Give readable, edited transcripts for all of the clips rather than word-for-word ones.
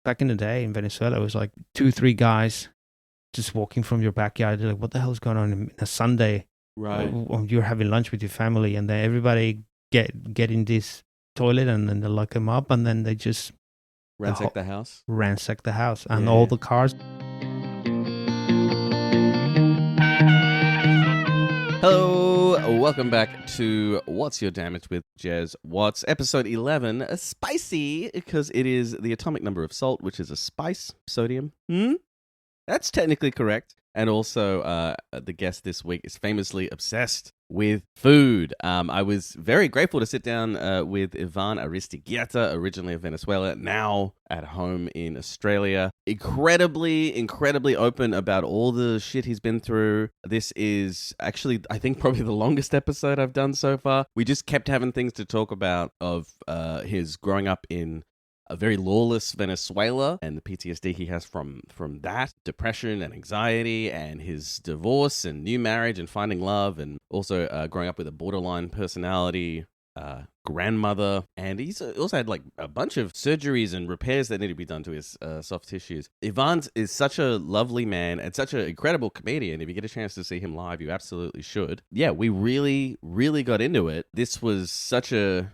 back in the day in Venezuela, it was like 2-3 guys just walking from your backyard. They're like, what the hell's going on in a Sunday? Right. Or you're having lunch with your family, and then everybody get in this toilet, and then they lock them up, and then they just Ransack the house. Ransack the house and Yeah. all the cars. Hello, welcome back to What's Your Damage with Jez Watts, episode 11, spicy, because it is the atomic number of salt, which is a spice, sodium. That's technically correct. And also, the guest this week is famously obsessed with food. I was very grateful to sit down with Ivan Aristeguieta, originally of Venezuela, now at home in Australia. Incredibly open about all the shit he's been through. This is actually, I think, probably the longest episode I've done so far. We just kept having things to talk about of his growing up in a very lawless Venezuela and the PTSD he has from that, depression and anxiety, and his divorce and new marriage and finding love, and also growing up with a borderline personality, grandmother, and he's also had like a bunch of surgeries and repairs that need to be done to his soft tissues. Ivan is such a lovely man and such an incredible comedian. If you get a chance to see him live, you absolutely should. Yeah, we really got into it. This was such a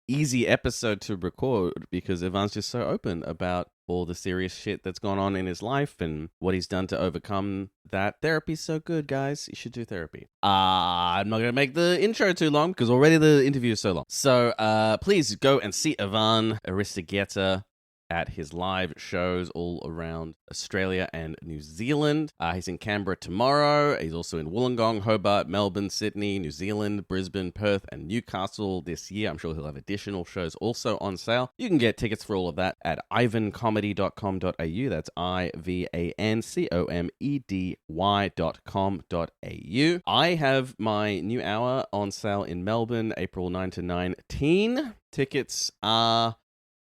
easy episode to record because Ivan's just so open about all the serious shit that's gone on in his life and what he's done to overcome that. Therapy's so good, guys. You should do therapy. I'm not going to make the intro too long because already the interview is so long. So please go and see Ivan Aristeguieta at his live shows all around Australia and New Zealand. He's in Canberra tomorrow. He's also in Wollongong, Hobart, Melbourne, Sydney, New Zealand, Brisbane, Perth, and Newcastle this year. I'm sure he'll have additional shows also on sale. You can get tickets for all of that at ivancomedy.com.au. That's ivancomedy.com.au. I have my new hour on sale in Melbourne, April 9 to 19. Tickets are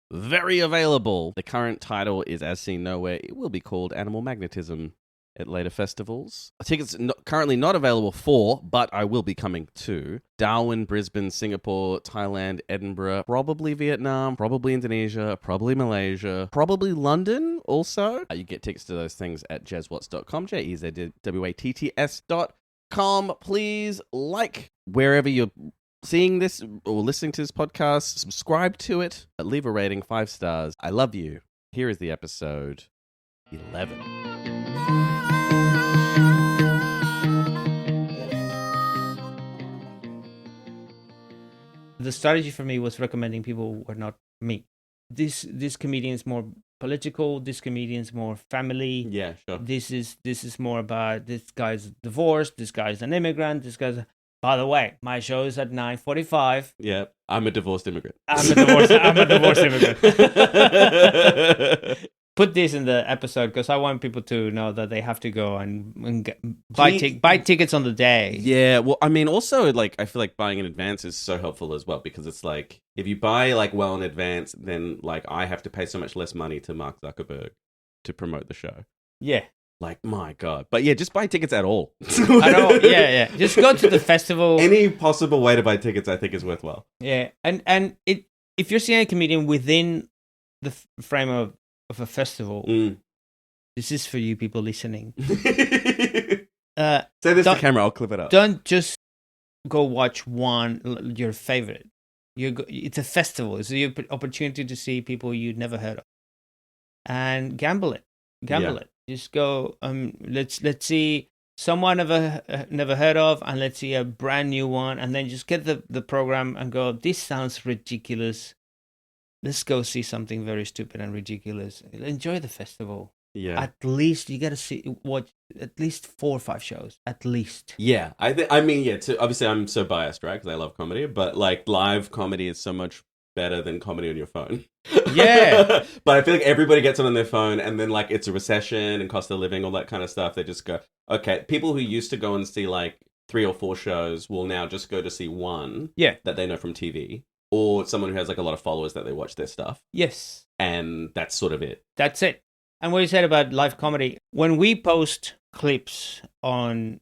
very available. The current title is As Seen Nowhere. It will be called Animal Magnetism at later festivals. Tickets currently not available for, but I will be coming to Darwin, Brisbane, Singapore, Thailand, Edinburgh, probably Vietnam, probably Indonesia, probably Malaysia, probably London also. You get tickets to those things at jezwatts.com, jezwatts.com. Please like wherever you're seeing this or listening to this podcast, subscribe to it, leave a rating, 5 stars. I love you. Here is the episode 11. The strategy for me was recommending people who were not me. This comedian is more political. This comedian is more family. Yeah, sure. This is more about this guy's divorced. This guy's an immigrant. This guy's. By the way, my show is at 9:45. Yeah, I'm a divorced immigrant. I'm a divorced immigrant. Put this in the episode because I want people to know that they have to go and buy tickets on the day. Yeah, well, I mean, also, like, I feel like buying in advance is so helpful as well because it's like, if you buy, like, well in advance, then, like, I have to pay so much less money to Mark Zuckerberg to promote the show. Yeah. Like, my God. But yeah, just buy tickets at all. I know, yeah. Just go to the festival. Any possible way to buy tickets, I think, is worthwhile. Yeah, and if you're seeing a comedian within the frame of a festival, this is for you people listening. Say this to camera, I'll clip it up. Don't just go watch your favorite. It's a festival. It's your opportunity to see people you'd never heard of. And gamble it. Just go. Let's see someone never heard of, and let's see a brand new one, and then just get the program and go. This sounds ridiculous. Let's go see something very stupid and ridiculous. Enjoy the festival. Yeah. At least you got to watch at least 4 or 5 shows. At least. Yeah. I mean, yeah. Obviously, I'm so biased, right? Because I love comedy, but like live comedy is so much better than comedy on your phone. Yeah. But I feel like everybody gets it on their phone, and then like it's a recession and cost of living, all that kind of stuff. They just go, okay. People who used to go and see like 3 or 4 shows will now just go to see one. Yeah. That they know from TV, or someone who has like a lot of followers that they watch their stuff. Yes. And that's sort of it. That's it. And what you said about live comedy, when we post clips on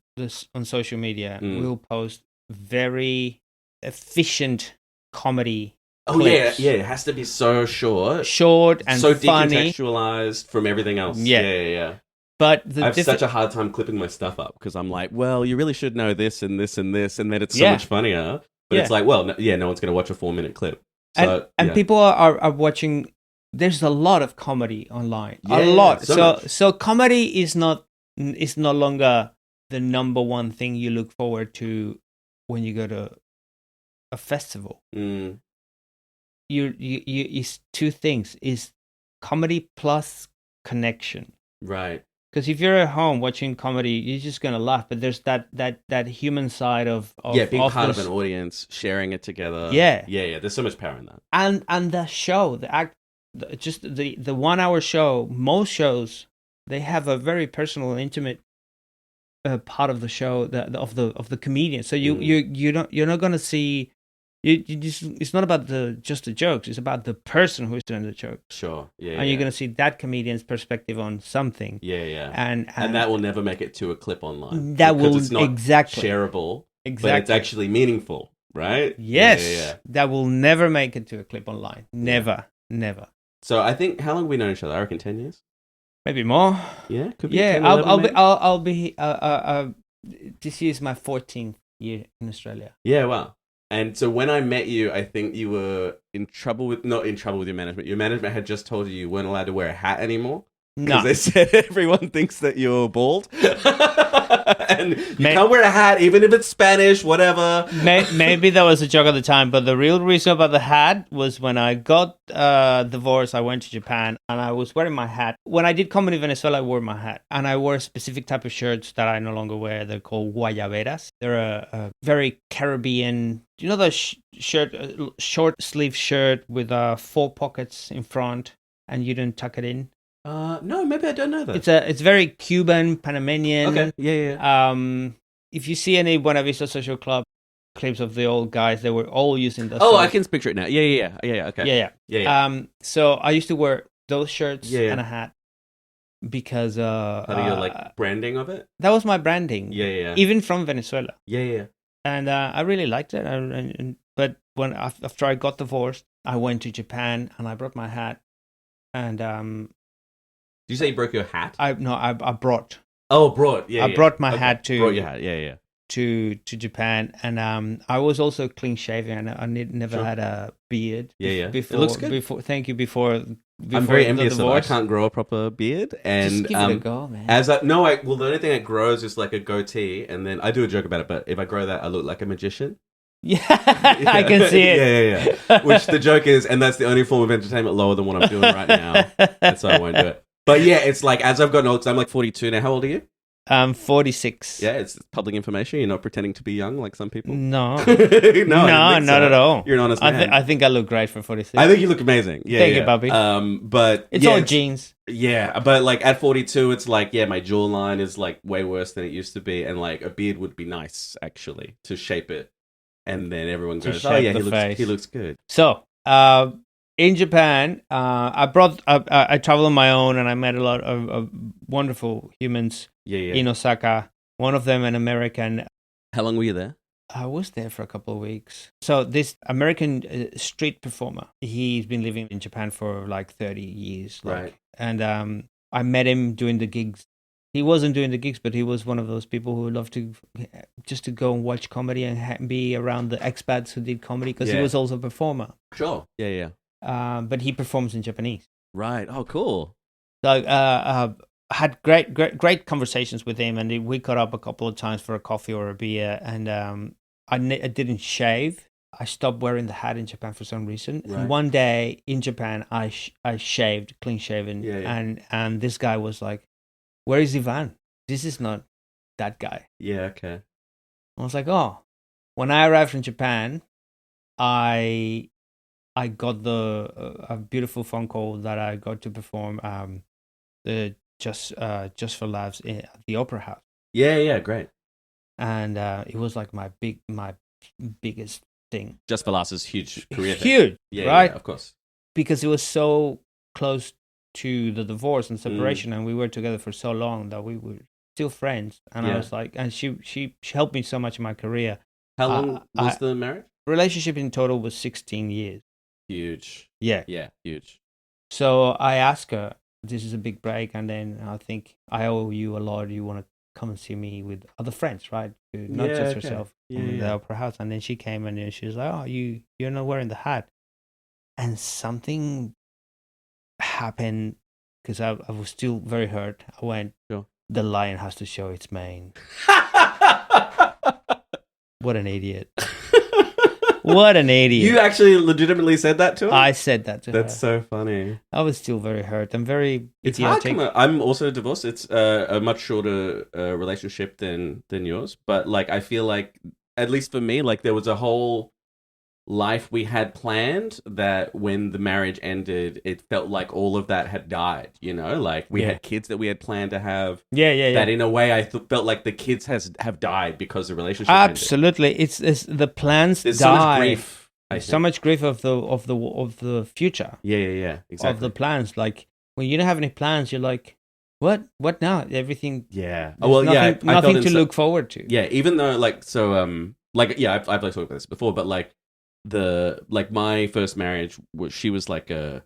social media, we'll post very efficient comedy Oh yeah, clips. yeah. It has to be so short, Short and so funny. decontextualized from everything else. Yeah. Yeah. But I have such a hard time clipping my stuff up because I'm like, well, you really should know this and this and this, and then it's so much funnier. But it's like, well, no, no one's going to watch a 4-minute clip. So, and people are watching. There's a lot of comedy online. Yeah, a lot. so Comedy is no longer the number one thing you look forward to when you go to a festival. Mm. You it's two things: is comedy plus connection. Right. Because if you're at home watching comedy, you're just gonna laugh. But there's that human side of being part of an audience, sharing it together. Yeah. There's so much power in that. And the show, just the 1 hour show. Most shows, they have a very personal and intimate part of the show of the comedian. So you're not gonna see. It's not about just the jokes. It's about the person who's doing the jokes. Sure. Yeah. And you're going to see that comedian's perspective on something. Yeah. And that will never make it to a clip online. That will it's not exactly shareable. Exactly. But it's actually meaningful, right? Yes. Yeah. That will never make it to a clip online. Never. So I think, how long have we known each other? I reckon 10 years. Maybe more. Yeah. Could be. Yeah. 10, 11, I'll be. This year is my 14th year in Australia. Yeah. Wow. And so when I met you, I think you were not in trouble with your management. Your management had just told you weren't allowed to wear a hat anymore. No. Because they said everyone thinks that you're bald. And you can't wear a hat, even if it's Spanish, whatever. Maybe that was a joke at the time, but the real reason about the hat was when I got divorced, I went to Japan, and I was wearing my hat. When I did comedy in Venezuela, I wore my hat. And I wore a specific type of shirts that I no longer wear. They're called guayaberas. They're a very Caribbean... Do you know the shirt, short sleeve shirt with 4 pockets in front, and you don't tuck it in? No, maybe I don't know that. It's very Cuban, Panamanian. Okay, yeah. If you see any Buena Vista Social Club clips of the old guys, they were all using those. Oh, I can picture it now. Yeah. Okay. Yeah. So I used to wear those shirts and a hat because Part of your like branding of it. That was my branding. Yeah. Even from Venezuela. Yeah. And I really liked it. But after I got divorced, I went to Japan and I brought my hat. And did you say you broke your hat? I brought. Oh, brought. Yeah. I brought my hat to. Brought your hat. Yeah. To Japan, and I was also clean shaven. I never had a beard. Yeah. Before, it looks good. Before I'm very envious of it. I can't grow a proper beard, and just give it a go, man. The only thing that grows is like a goatee, and then I do a joke about it. But if I grow that, I look like a magician. Yeah, I can see it. Yeah. Which the joke is, and that's the only form of entertainment lower than what I'm doing right now. And so I won't do it. But yeah, it's like as I've gotten older, because I'm like 42 now. How old are you? I'm 46. Yeah, it's public information. You're not pretending to be young like some people. No, no, not at all. You're an honest man. I think I look great for 46. I think you look amazing. Yeah, Thank you, Bobby. But it's all genes. Yeah, but like at 42, it's like my jawline is like way worse than it used to be, and like a beard would be nice actually to shape it, and then everyone goes, "Oh yeah, he looks good." So, in Japan, I traveled on my own, and I met a lot of wonderful humans. Yeah. In Osaka, one of them an American. How long were you there? I was there for a couple of weeks. So this American street performer, he's been living in Japan for like 30 years. Right. And I met him doing the gigs. He wasn't doing the gigs, but he was one of those people who loved to go and watch comedy and be around the expats who did comedy, because he was also a performer. Sure. Yeah. But he performs in Japanese. Right. Oh, cool. So had great conversations with him, and we caught up a couple of times for a coffee or a beer. And I didn't shave. I stopped wearing the hat in Japan for some reason. Right. And one day in Japan, I shaved, clean shaven. Yeah. And this guy was like, "Where is Ivan? This is not that guy." Yeah. Okay. I was like, "Oh." When I arrived from Japan, I got a beautiful phone call that I got to perform the Just for Laughs at the Opera House. Yeah, great. And it was like my biggest thing. Just for Laughs is huge career thing. Huge, right? Yeah, of course. Because it was so close to the divorce and separation, and we were together for so long that we were still friends. And I was like, and she helped me so much in my career. How long was the marriage? Relationship in total was 16 years. Huge. Yeah. Yeah, huge. So I asked her, this is a big break, and then I think I owe you a lot. You want to come and see me with other friends, right? Not Yeah, just okay. herself Yeah, from the yeah. opera house. And then she came and then she was like, oh, you're not wearing the hat. And something happened because I was still very hurt. I went, Sure. the lion has to show its mane. What an idiot. What an idiot. You actually legitimately said that to her? I said that to her. That's so funny. I was still very hurt. I'm very It's idiotic. hard. I'm also divorced. It's a much shorter relationship than yours. But like, I feel like, at least for me, like there was a whole life we had planned that when the marriage ended, it felt like all of that had died. You know, like we had kids that we had planned to have. Yeah. That in a way, I felt like the kids have died because the relationship Absolutely. ended. It's the plans There's die. so much grief. So much grief of the future. Yeah. Exactly. Of the plans. Like when you don't have any plans, you're like, what now? Everything. Yeah. Oh well, nothing, nothing to look forward to. Yeah. Even though I've talked about this before, but my first marriage she was like a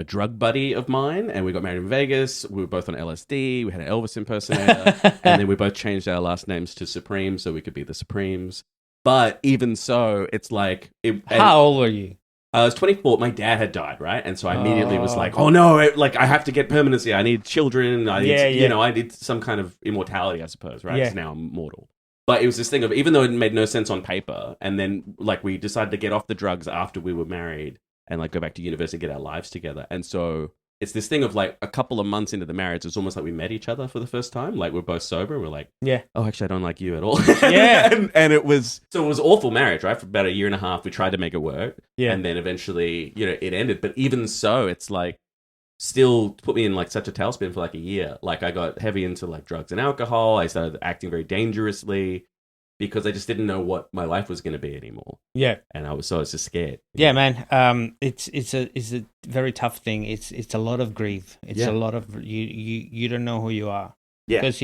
drug buddy of mine, and we got married in Vegas. We were both on LSD. We had an Elvis impersonator, and then we both changed our last names to Supreme so we could be the Supremes. But even so, it's like... How old were you? I was 24. My dad had died, right? And so I immediately was like, oh no, I have to get permanency. I need children. I need some kind of immortality, I suppose, right? Because now I'm mortal. But it was this thing of, even though it made no sense on paper, and then like we decided to get off the drugs after we were married and like go back to university and get our lives together. And so it's this thing of like a couple of months into the marriage, it's almost like we met each other for the first time. Like we're both sober. We're like, oh, actually, I don't like you at all. Yeah. and it was awful marriage, right? For about a year and a half, we tried to make it work. Yeah. And then eventually, it ended. But even so, it's like, still put me in like such a tailspin for like a year. Like I got heavy into like drugs and alcohol. I started acting very dangerously because I just didn't know what my life was going to be anymore. Yeah. And I was just scared. Yeah, man. It's a very tough thing. It's a lot of grief. It's a lot of you don't know who you are. Yeah. Because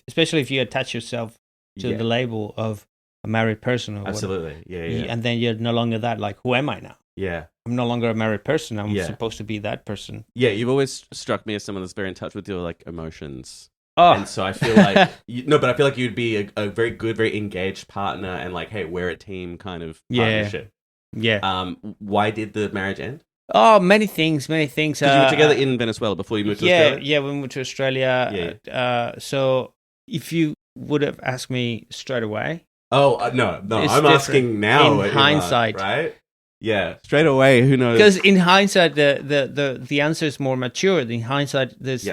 especially if you attach yourself to the label of a married person or absolutely. Whatever, and then you're no longer that. Like, who am I now? Yeah. I'm no longer a married person. I'm supposed to be that person. Yeah, you've always struck me as someone that's very in touch with your like emotions. Oh. And so I feel like but I feel like you'd be a very good, very engaged partner, and like, hey, we're a team kind of partnership. Yeah. Why did the marriage end? Oh, many things. Because you were together in Venezuela before you moved to Australia? Yeah, we moved to Australia. So if you would have asked me straight away. Oh, no. I'm asking now. In hindsight. Right? Yeah, straight away. Who knows? Because in hindsight, the answer is more mature. In hindsight, there's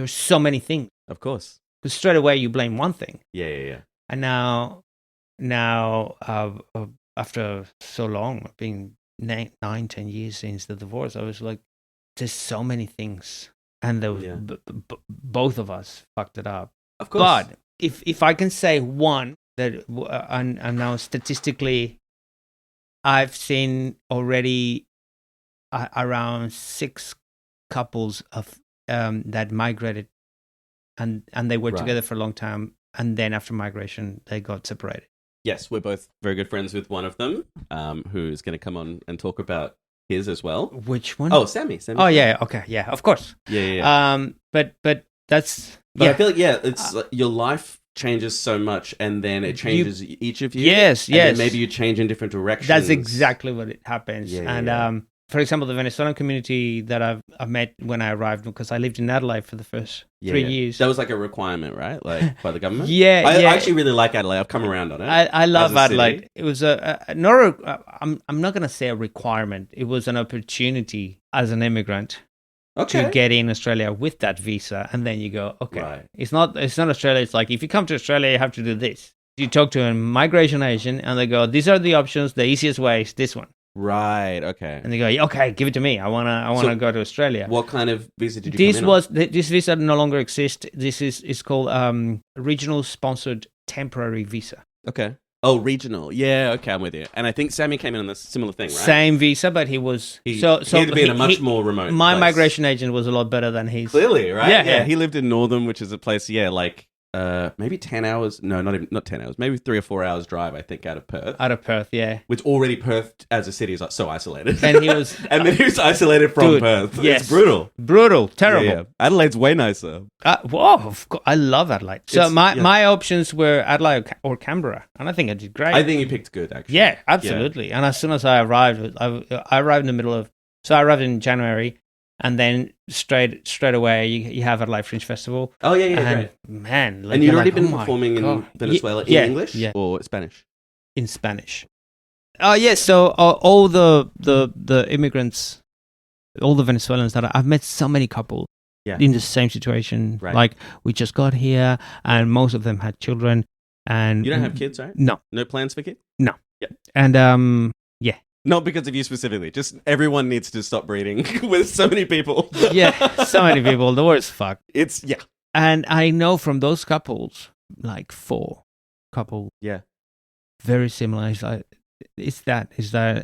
so many things. Of course. Because straight away you blame one thing. Yeah. And now, after so long, being 9-10 years since the divorce, I was like, there's so many things, and there was both of us fucked it up. Of course. But if I can say one that, and now statistically, I've seen already around 6 couples of that migrated, and they were together for a long time, and then after migration they got separated. Yes, we're both very good friends with one of them, who's going to come on and talk about his as well. Which one? Oh, Sammy. Oh yeah, okay, yeah, of course. Yeah. But that's. But I feel like it's like your life changes so much, and then it changes each of you. Yes. And then maybe you change in different directions. That's exactly what it happens. Yeah. For example, the Venezuelan community that I've met when I arrived, because I lived in Adelaide for the first 3 years. That was like a requirement, right? Like by the government? I actually really like Adelaide. I've come around on it. I love Adelaide. It was I'm not going to say a requirement. It was an opportunity as an immigrant to get in Australia with that visa. And then you go, okay. Right. It's not Australia. It's like, if you come to Australia, you have to do this. You talk to a migration agent and they go, these are the options. The easiest way is this one. Right. Okay. And they go, okay, give it to me. I wanna go to Australia. What kind of visa did you come in on? This visa no longer exists. This is called regional sponsored temporary visa. Okay. Oh, regional. Yeah. Okay, I'm with you. And I think Sammy came in on a similar thing, right? Same visa, but he was he had to be in a much more remote. My place. migration agent was a lot better than his. Clearly, right? Yeah. He lived in Northern, which is a place. Yeah, like maybe 10 hours. No, not 10 hours. Maybe 3 or 4 hours drive, I think, out of Perth. Out of Perth, yeah. Which already Perth as a city is like so isolated. And he was, and then he was isolated from Perth. Yes. It's brutal. Terrible. Yeah. Adelaide's way nicer. Whoa, of course, I love Adelaide. So my options were Adelaide or Canberra, and I think I did great. I think you picked good, actually. Yeah, absolutely. Yeah. And as soon as I arrived, I arrived in the middle of. So I arrived in January. And then straight away, you have Adelaide Fringe Festival. Oh, yeah, great. Man. And you'd already been performing in Venezuela in English or Spanish? In Spanish. Oh, yeah. So all the immigrants, all the Venezuelans that I've met so many couples in the same situation. Right. Like, we just got here and most of them had children. And you don't have kids, right? No. No plans for kids? No. Yeah. And, not because of you specifically. Just everyone needs to stop breeding with so many people. Yeah, so many people. The worst fuck. It's, And I know from those couples, like 4 couples. Yeah. Very similar. Is that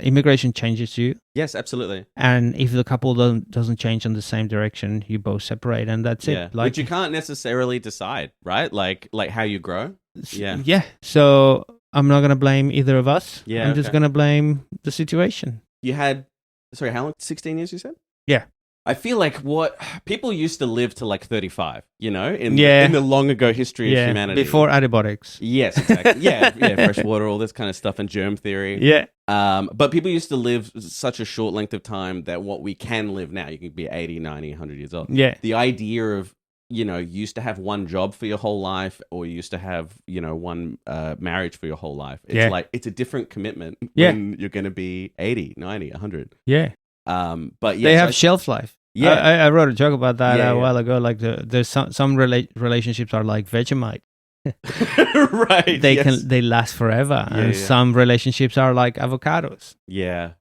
immigration changes you. Yes, absolutely. And if the couple doesn't change in the same direction, you both separate and that's it. Which you can't necessarily decide, right? Like how you grow. Yeah. Yeah. So I'm not going to blame either of us. Yeah, I'm just going to blame the situation. You had, sorry, how long? 16 years, you said? Yeah. I feel like what people used to live to like 35, in the long ago history of humanity. Before antibiotics. Yes, exactly. Yeah, fresh water, all this kind of stuff, and germ theory. Yeah. But people used to live such a short length of time that what we can live now, you can be 80, 90, 100 years old. Yeah. The idea of, you used to have one job for your whole life, or you used to have, one marriage for your whole life. It's like, it's a different commitment when you're going to be 80, 90, 100. Yeah. But they have shelf life. Yeah. I wrote a joke about that a while ago. Like there's some relationships are like Vegemite. Right. They last forever. And some relationships are like avocados. Yeah.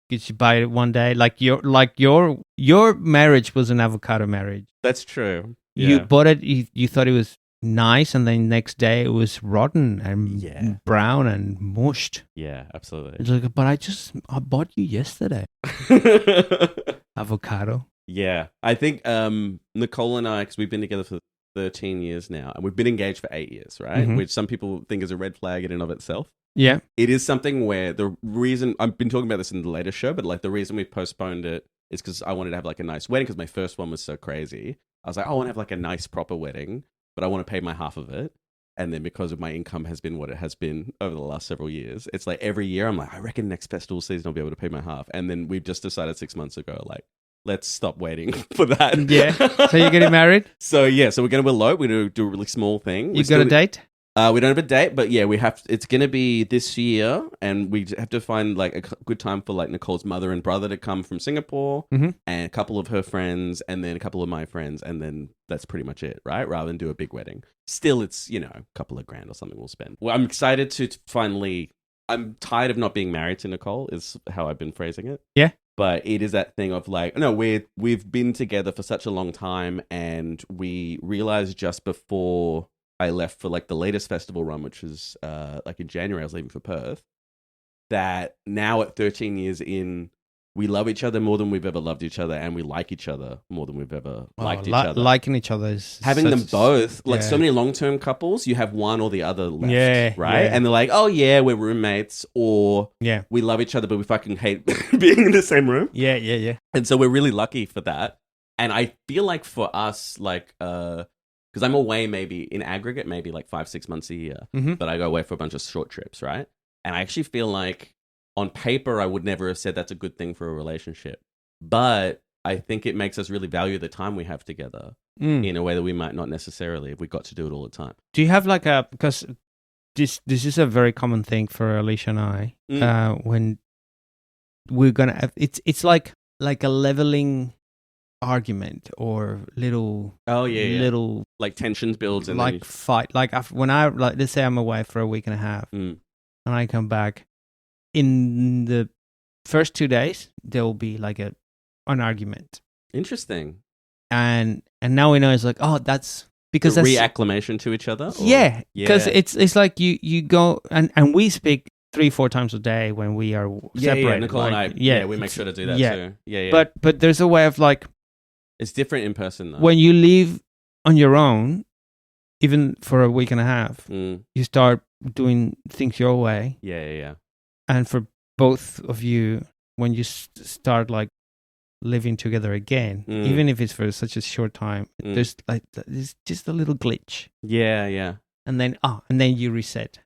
You buy it one day. Like your marriage was an avocado marriage. That's true. You bought it, you thought it was nice, and then next day it was rotten and brown and mushed. Yeah, absolutely. It's like, but I bought you yesterday. Avocado. Yeah. I think Nicole and I, because we've been together for 13 years now, and we've been engaged for 8 years, right? Mm-hmm. Which some people think is a red flag in and of itself. Yeah. It is something where the reason, I've been talking about this in the later show, but like the reason we postponed it is because I wanted to have like a nice wedding, because my first one was so crazy. I was like, I want to have like a nice proper wedding, but I want to pay my half of it. And then because of my income has been what it has been over the last several years, it's like every year I'm like, I reckon next festival season I'll be able to pay my half. And then we've just decided 6 months ago, like, let's stop waiting for that. Yeah. So you're getting married? So we're going to elope. We're going to do a really small thing. You got a date? We don't have a date, but yeah, it's going to be this year, and we have to find like a good time for like Nicole's mother and brother to come from Singapore, and a couple of her friends, and then a couple of my friends, and then that's pretty much it, right? Rather than do a big wedding. Still, it's, a couple of grand or something we'll spend. Well, I'm excited to finally, I'm tired of not being married to Nicole, is how I've been phrasing it. Yeah. But it is that thing of like, no, we've been together for such a long time, and we realized just before I left for like the latest festival run, which was like in January, I was leaving for Perth, that now at 13 years in, we love each other more than we've ever loved each other, and we like each other more than we've ever liked each other. Liking each other is having them both, like so many long-term couples, you have one or the other left, right? Yeah. And they're like, oh yeah, we're roommates, or we love each other, but we fucking hate being in the same room. Yeah. And so we're really lucky for that. And I feel like for us, like, because I'm away maybe in aggregate, maybe like 5-6 months a year, but I go away for a bunch of short trips, right? And I actually feel like on paper, I would never have said that's a good thing for a relationship. But I think it makes us really value the time we have together in a way that we might not necessarily if we got to do it all the time. Do you have like because this is a very common thing for Alicia and I, when we're going to have, it's like a leveling argument or little little like tensions builds and like fight, like when I like, let's say I'm away for a week and a half and I come back, in the first 2 days there will be like an argument. Interesting. And now we know it's like, oh, that's because the that's reacclimation to each other, or? Yeah, because it's like you go and we speak 3-4 times a day when we are separated. Nicole and I we make sure to do that too. But there's a way of like, it's different in person though. When you live on your own, even for a week and a half, you start doing things your way. Yeah. And for both of you, when you start like living together again, even if it's for such a short time, there's just a little glitch. Yeah. And then you reset.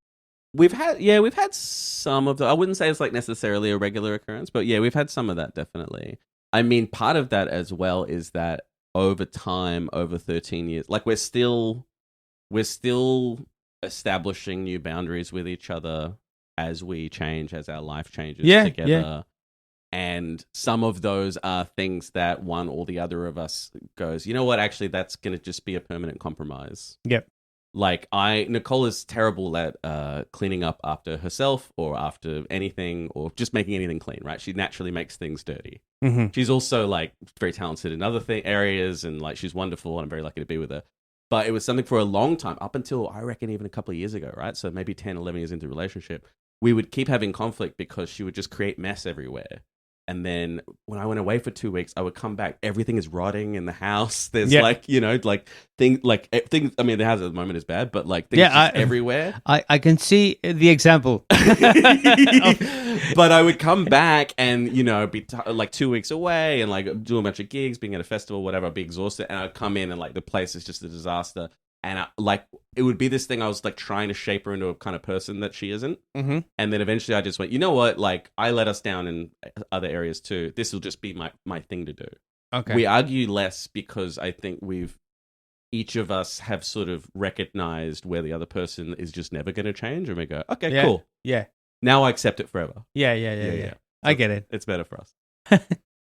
We've had some of the. I wouldn't say it's like necessarily a regular occurrence, but yeah, we've had some of that definitely. I mean, part of that as well is that over time, over 13 years, like we're still establishing new boundaries with each other as we change, as our life changes together. Yeah. And some of those are things that one or the other of us goes, you know what, actually, that's going to just be a permanent compromise. Yep. Like Nicole is terrible at cleaning up after herself or after anything or just making anything clean, right? She naturally makes things dirty. Mm-hmm. She's also like very talented in other areas and like she's wonderful and I'm very lucky to be with her. But it was something for a long time, up until I reckon even a couple of years ago, right? So maybe 10, 11 years into the relationship, we would keep having conflict because she would just create mess everywhere. And then when I went away for 2 weeks, I would come back. Everything is rotting in the house. There's like, you know, like things. I mean, the house at the moment is bad, but like things just everywhere. I can see the example. But I would come back and, you know, be like 2 weeks away and like do a bunch of gigs, being at a festival, whatever. I'd be exhausted, and I'd come in and like the place is just a disaster. And it would be this thing. I was like trying to shape her into a kind of person that she isn't. Mm-hmm. And then eventually I just went, you know what? Like I let us down in other areas too. This will just be my thing to do. Okay. We argue less because I think each of us have sort of recognized where the other person is just never going to change. And we go, okay, cool. Yeah. Now I accept it forever. Yeah. So I get it. It's better for us.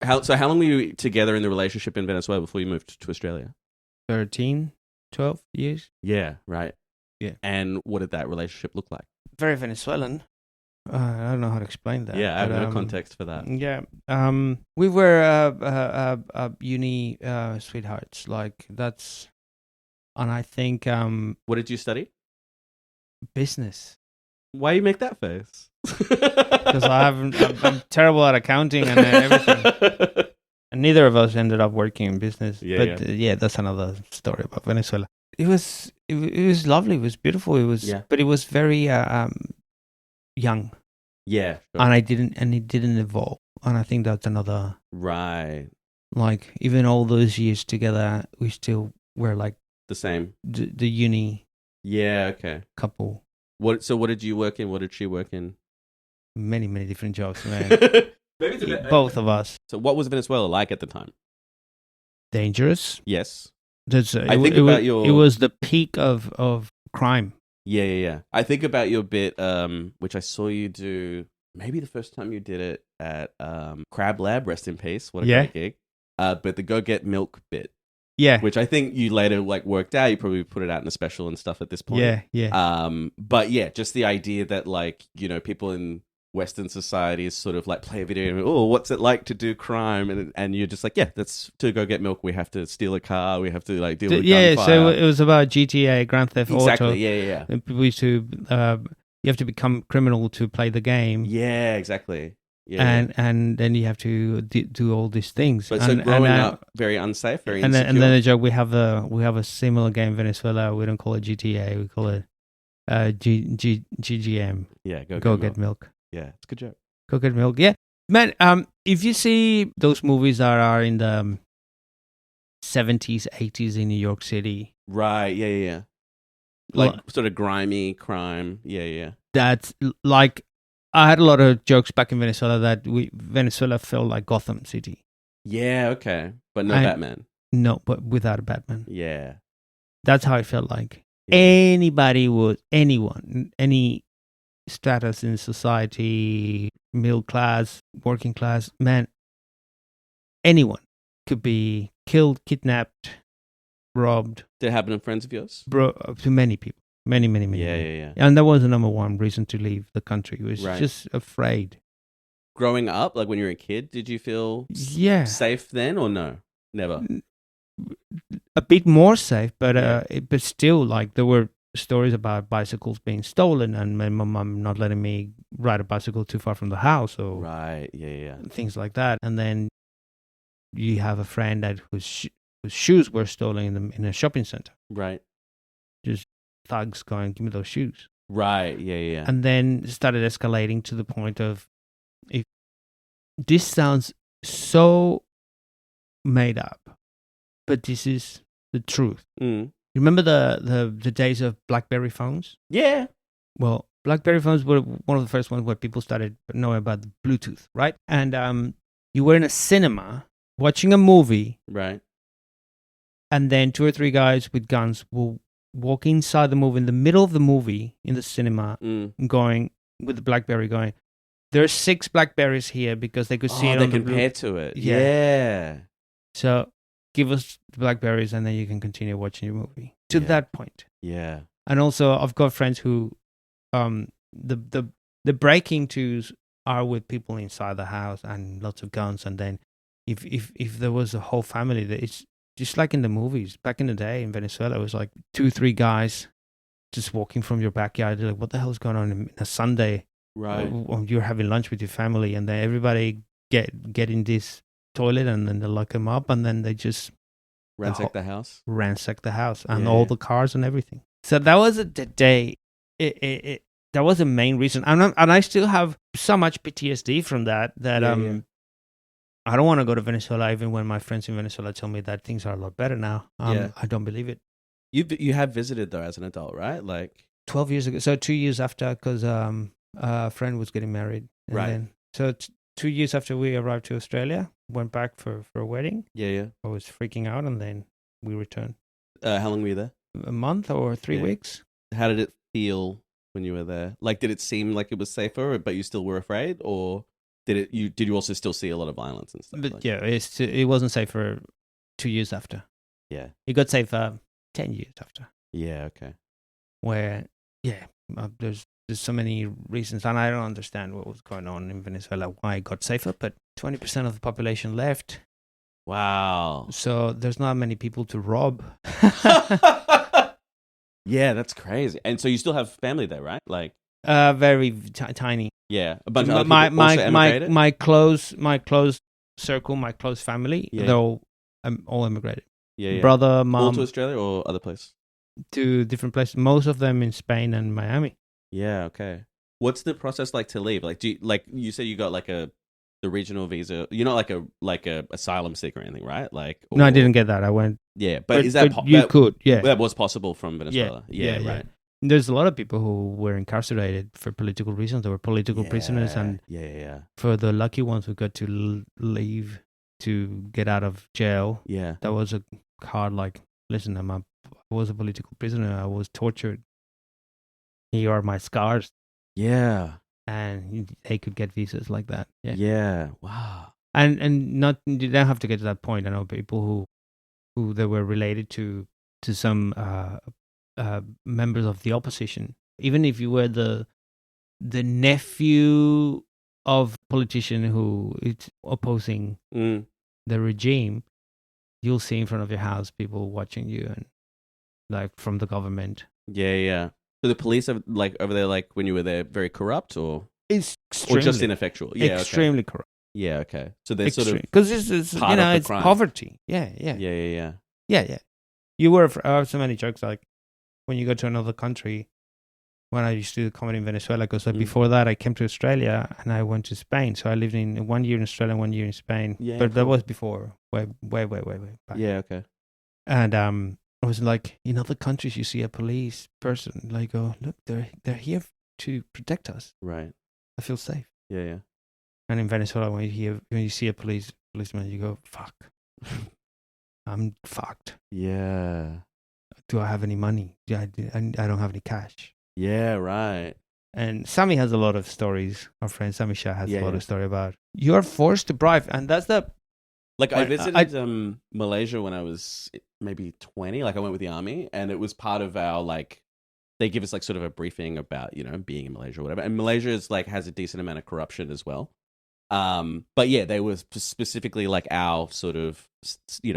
How long were you together in the relationship in Venezuela before you moved to Australia? 12 years. Yeah, right. Yeah. And what did that relationship look like? Very Venezuelan. I don't know how to explain that. Yeah, I have no context for that. Yeah. We were uni sweethearts. Like that's, and I think what did you study? Business. Why you make that face? Because I'm terrible at accounting and everything. And neither of us ended up working in business. Yeah, that's another story about Venezuela. It was lovely. It was beautiful. But it was very young. Yeah, sure. And it didn't evolve. And I think that's another. Right. Like even all those years together, we still were like the same. The uni. Yeah. Okay. Couple. So what did you work in? What did she work in? Many different jobs, man. Both of us. So what was Venezuela like at the time? Dangerous. Yes. It was the peak of crime. Yeah. I think about your bit, which I saw you do maybe the first time you did it at Crab Lab, rest in peace. What a great gig. But the Go Get Milk bit. Yeah. Which I think you later like worked out. You probably put it out in a special and stuff at this point. Yeah. But yeah, just the idea that like, you know, people in Western society is sort of like play a video and, oh, what's it like to do crime? And you're just like, yeah, that's to go get milk. We have to steal a car. We have to like deal with gunfire. So it was about GTA, Grand Theft Auto. Exactly, yeah. And people used to, you have to become criminal to play the game. Yeah, exactly. Yeah. And then you have to do all these things. But so growing up, very unsafe, very insecure. And then the joke, we have a similar game in Venezuela. We don't call it GTA. We call it GGM. Yeah, Go get milk. Yeah, it's a good joke. Go get milk. Yeah, man. If you see those movies that are in the 70s, 80s in New York City, right? Yeah. Like sort of grimy crime. Yeah. That's like I had a lot of jokes back in Venezuela that Venezuela felt like Gotham City. Yeah. Okay, but no Batman. No, but without a Batman. Yeah, that's how it felt like. Yeah. Any status in society, middle class, working class, man, anyone could be killed, kidnapped, robbed. Did it happen to friends of yours? To many people. Many. Yeah. And that was the number one reason to leave the country. It was just afraid. Growing up, like when you were a kid, did you feel safe then or no? Never? A bit more safe, but still, like there were stories about bicycles being stolen and my mom not letting me ride a bicycle too far from the house or things like that. And then you have a friend that whose shoes were stolen in a shopping center. Right. just thugs going, give me those shoes. Right. Yeah. And then it started escalating to the point of, if this sounds so made up, but this is the truth. Mm. You remember the days of BlackBerry phones? Yeah. Well, BlackBerry phones were one of the first ones where people started knowing about the Bluetooth, right? And you were in a cinema watching a movie, Right. and then 2 or 3 guys with guns will walk inside the movie, in the middle of the movie, in the cinema, going with the BlackBerry, going, "There's 6 BlackBerries here," because they could see it they on the compare to it. Yeah. Yeah. So give us the BlackBerries, and then you can continue watching your movie. To Yeah. that point. Yeah. And also, I've got friends who, the breaking twos are with people inside the house and lots of guns. And then, if there was a whole family, that it's just like in the movies back in the day in Venezuela, it was like 2, 3 guys just walking from your backyard. You're like, what the hell's going on in a Sunday? Right. When you're having lunch with your family, and then everybody get in this toilet, and then they lock them up, and then they just Ransack the house. ransack the house and Yeah. all the cars and everything. So that was the day. That was the main reason, and I still have so much PTSD from that. Yeah. I don't want to go to Venezuela, even when my friends in Venezuela tell me that things are a lot better now. Yeah. I don't believe it. You have visited though as an adult, right? Like 12 years ago, so 2 years after, because a friend was getting married. And Right. Then, so 2 years after we arrived to Australia, went back for a wedding. yeah. I was freaking out, and then we returned. How long were you there? A month or 3 Yeah. weeks. How did it feel when you were there? Like, did it seem like it was safer, but you still were afraid, or did you also still see a lot of violence and stuff? But like? yeah, it wasn't safe for 2 years after. Yeah. It got safer 10 years after. Yeah. Okay. Where, yeah, there's so many reasons, and I don't understand what was going on in Venezuela, why it got safer, but 20% of the population left. Wow. So there's not many people to rob. Yeah, that's crazy. And so you still have family there, right? Like, Very tiny. yeah, a bunch of my other people also emigrated? my close circle, my close family, Yeah. they're all immigrated. Yeah. Brother, All mom, to Australia or other place? to different places. Most of them in Spain and Miami. Yeah. Okay. What's the process like to leave? Like, you said you got like the regional visa? You're not like a asylum seeker or anything, right? Like, No, I or- didn't get that. I went. Yeah, but is that you could? Yeah. that was possible from Venezuela? Yeah, Yeah. yeah. Right. There's a lot of people who were incarcerated for political reasons. They were political prisoners, and yeah. for the lucky ones who got to leave to get out of jail, Yeah. that was a hard. Like, listen, I was a political prisoner. I was tortured. Here are my scars, Yeah. and they could get visas like that. Yeah. Yeah. Wow. And not, you don't have to get to that point. I know people who they were related to some members of the opposition. Even if you were the nephew of a politician who is opposing Mm. the regime, you'll see in front of your house people watching you, and like from the government. Yeah. So the police are like over there, like when you were there, very corrupt, or It's just ineffectual? Yeah. extremely corrupt. Okay. Yeah. Okay. So they're sort of Because it's part of the it's crime. poverty. Yeah. yeah. You were. I have so many jokes, like when you go to another country. When I used to do comedy in Venezuela, because before that I came to Australia and I went to Spain. So I lived in 1 year in Australia, 1 year in Spain. Yeah, But that cool. was before, way back. Yeah. Okay. And I was like, in other countries, you see a police person, like, oh, look, they're here to protect us. Right. I feel safe. Yeah. And in Venezuela, when you see a policeman, you go, fuck, I'm fucked. Yeah. Do I have any money? I don't have any cash. Yeah. Right. And Sammy has a lot of stories. Our friend Sammy Shah has a lot Yeah. of story about you're forced to bribe, and that's the Like, I I- visited Malaysia when I was maybe 20. Like, I went with the army, and it was part of our, like, they give us like sort of a briefing about, being in Malaysia or whatever. And Malaysia is like has a decent amount of corruption as well. But yeah, they were specifically like our sort of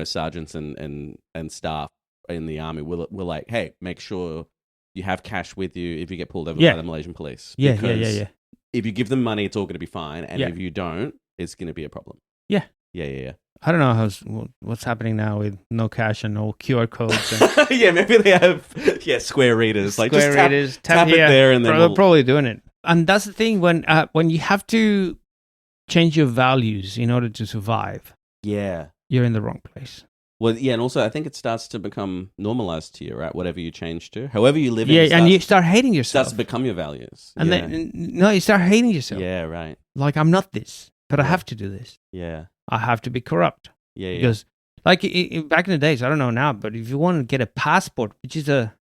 sergeants and staff in the army were like, hey, make sure you have cash with you if you get pulled over by the Malaysian police. Yeah. If you give them money, it's all going to be fine, and Yeah. if you don't, it's going to be a problem. Yeah. Yeah. I don't know what's happening now with no cash and no QR codes. And Yeah, maybe they have square readers. Like Square just tap, readers, tap it here. there, and then They're probably doing it. And that's the thing when you have to change your values in order to survive. Yeah, you're in the wrong place. Well, yeah, and also I think it starts to become normalized to you, right? Whatever you change to, however you live. And you start hating yourself. Starts to become your values, and then you start hating yourself. Yeah, right. Like I'm not this, but I have to do this. Yeah, I have to be corrupt. Yeah, because like back in the days, I don't know now, but if you want to get a passport, which is a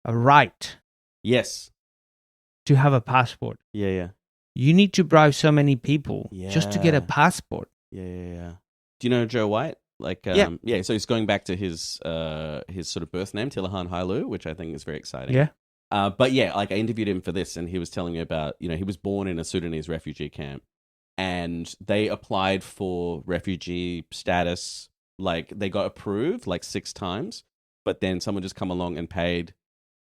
right, yes, to have a passport, yeah, you need to bribe so many people just to get a passport. Yeah. Do you know Joe White? Like, so he's going back to his sort of birth name, Tilahan Hailu, which I think is very exciting. Yeah. But yeah, like I interviewed him for this, and he was telling me about, he was born in a Sudanese refugee camp, and they applied for refugee status, like they got approved like 6 times, but then someone just come along and paid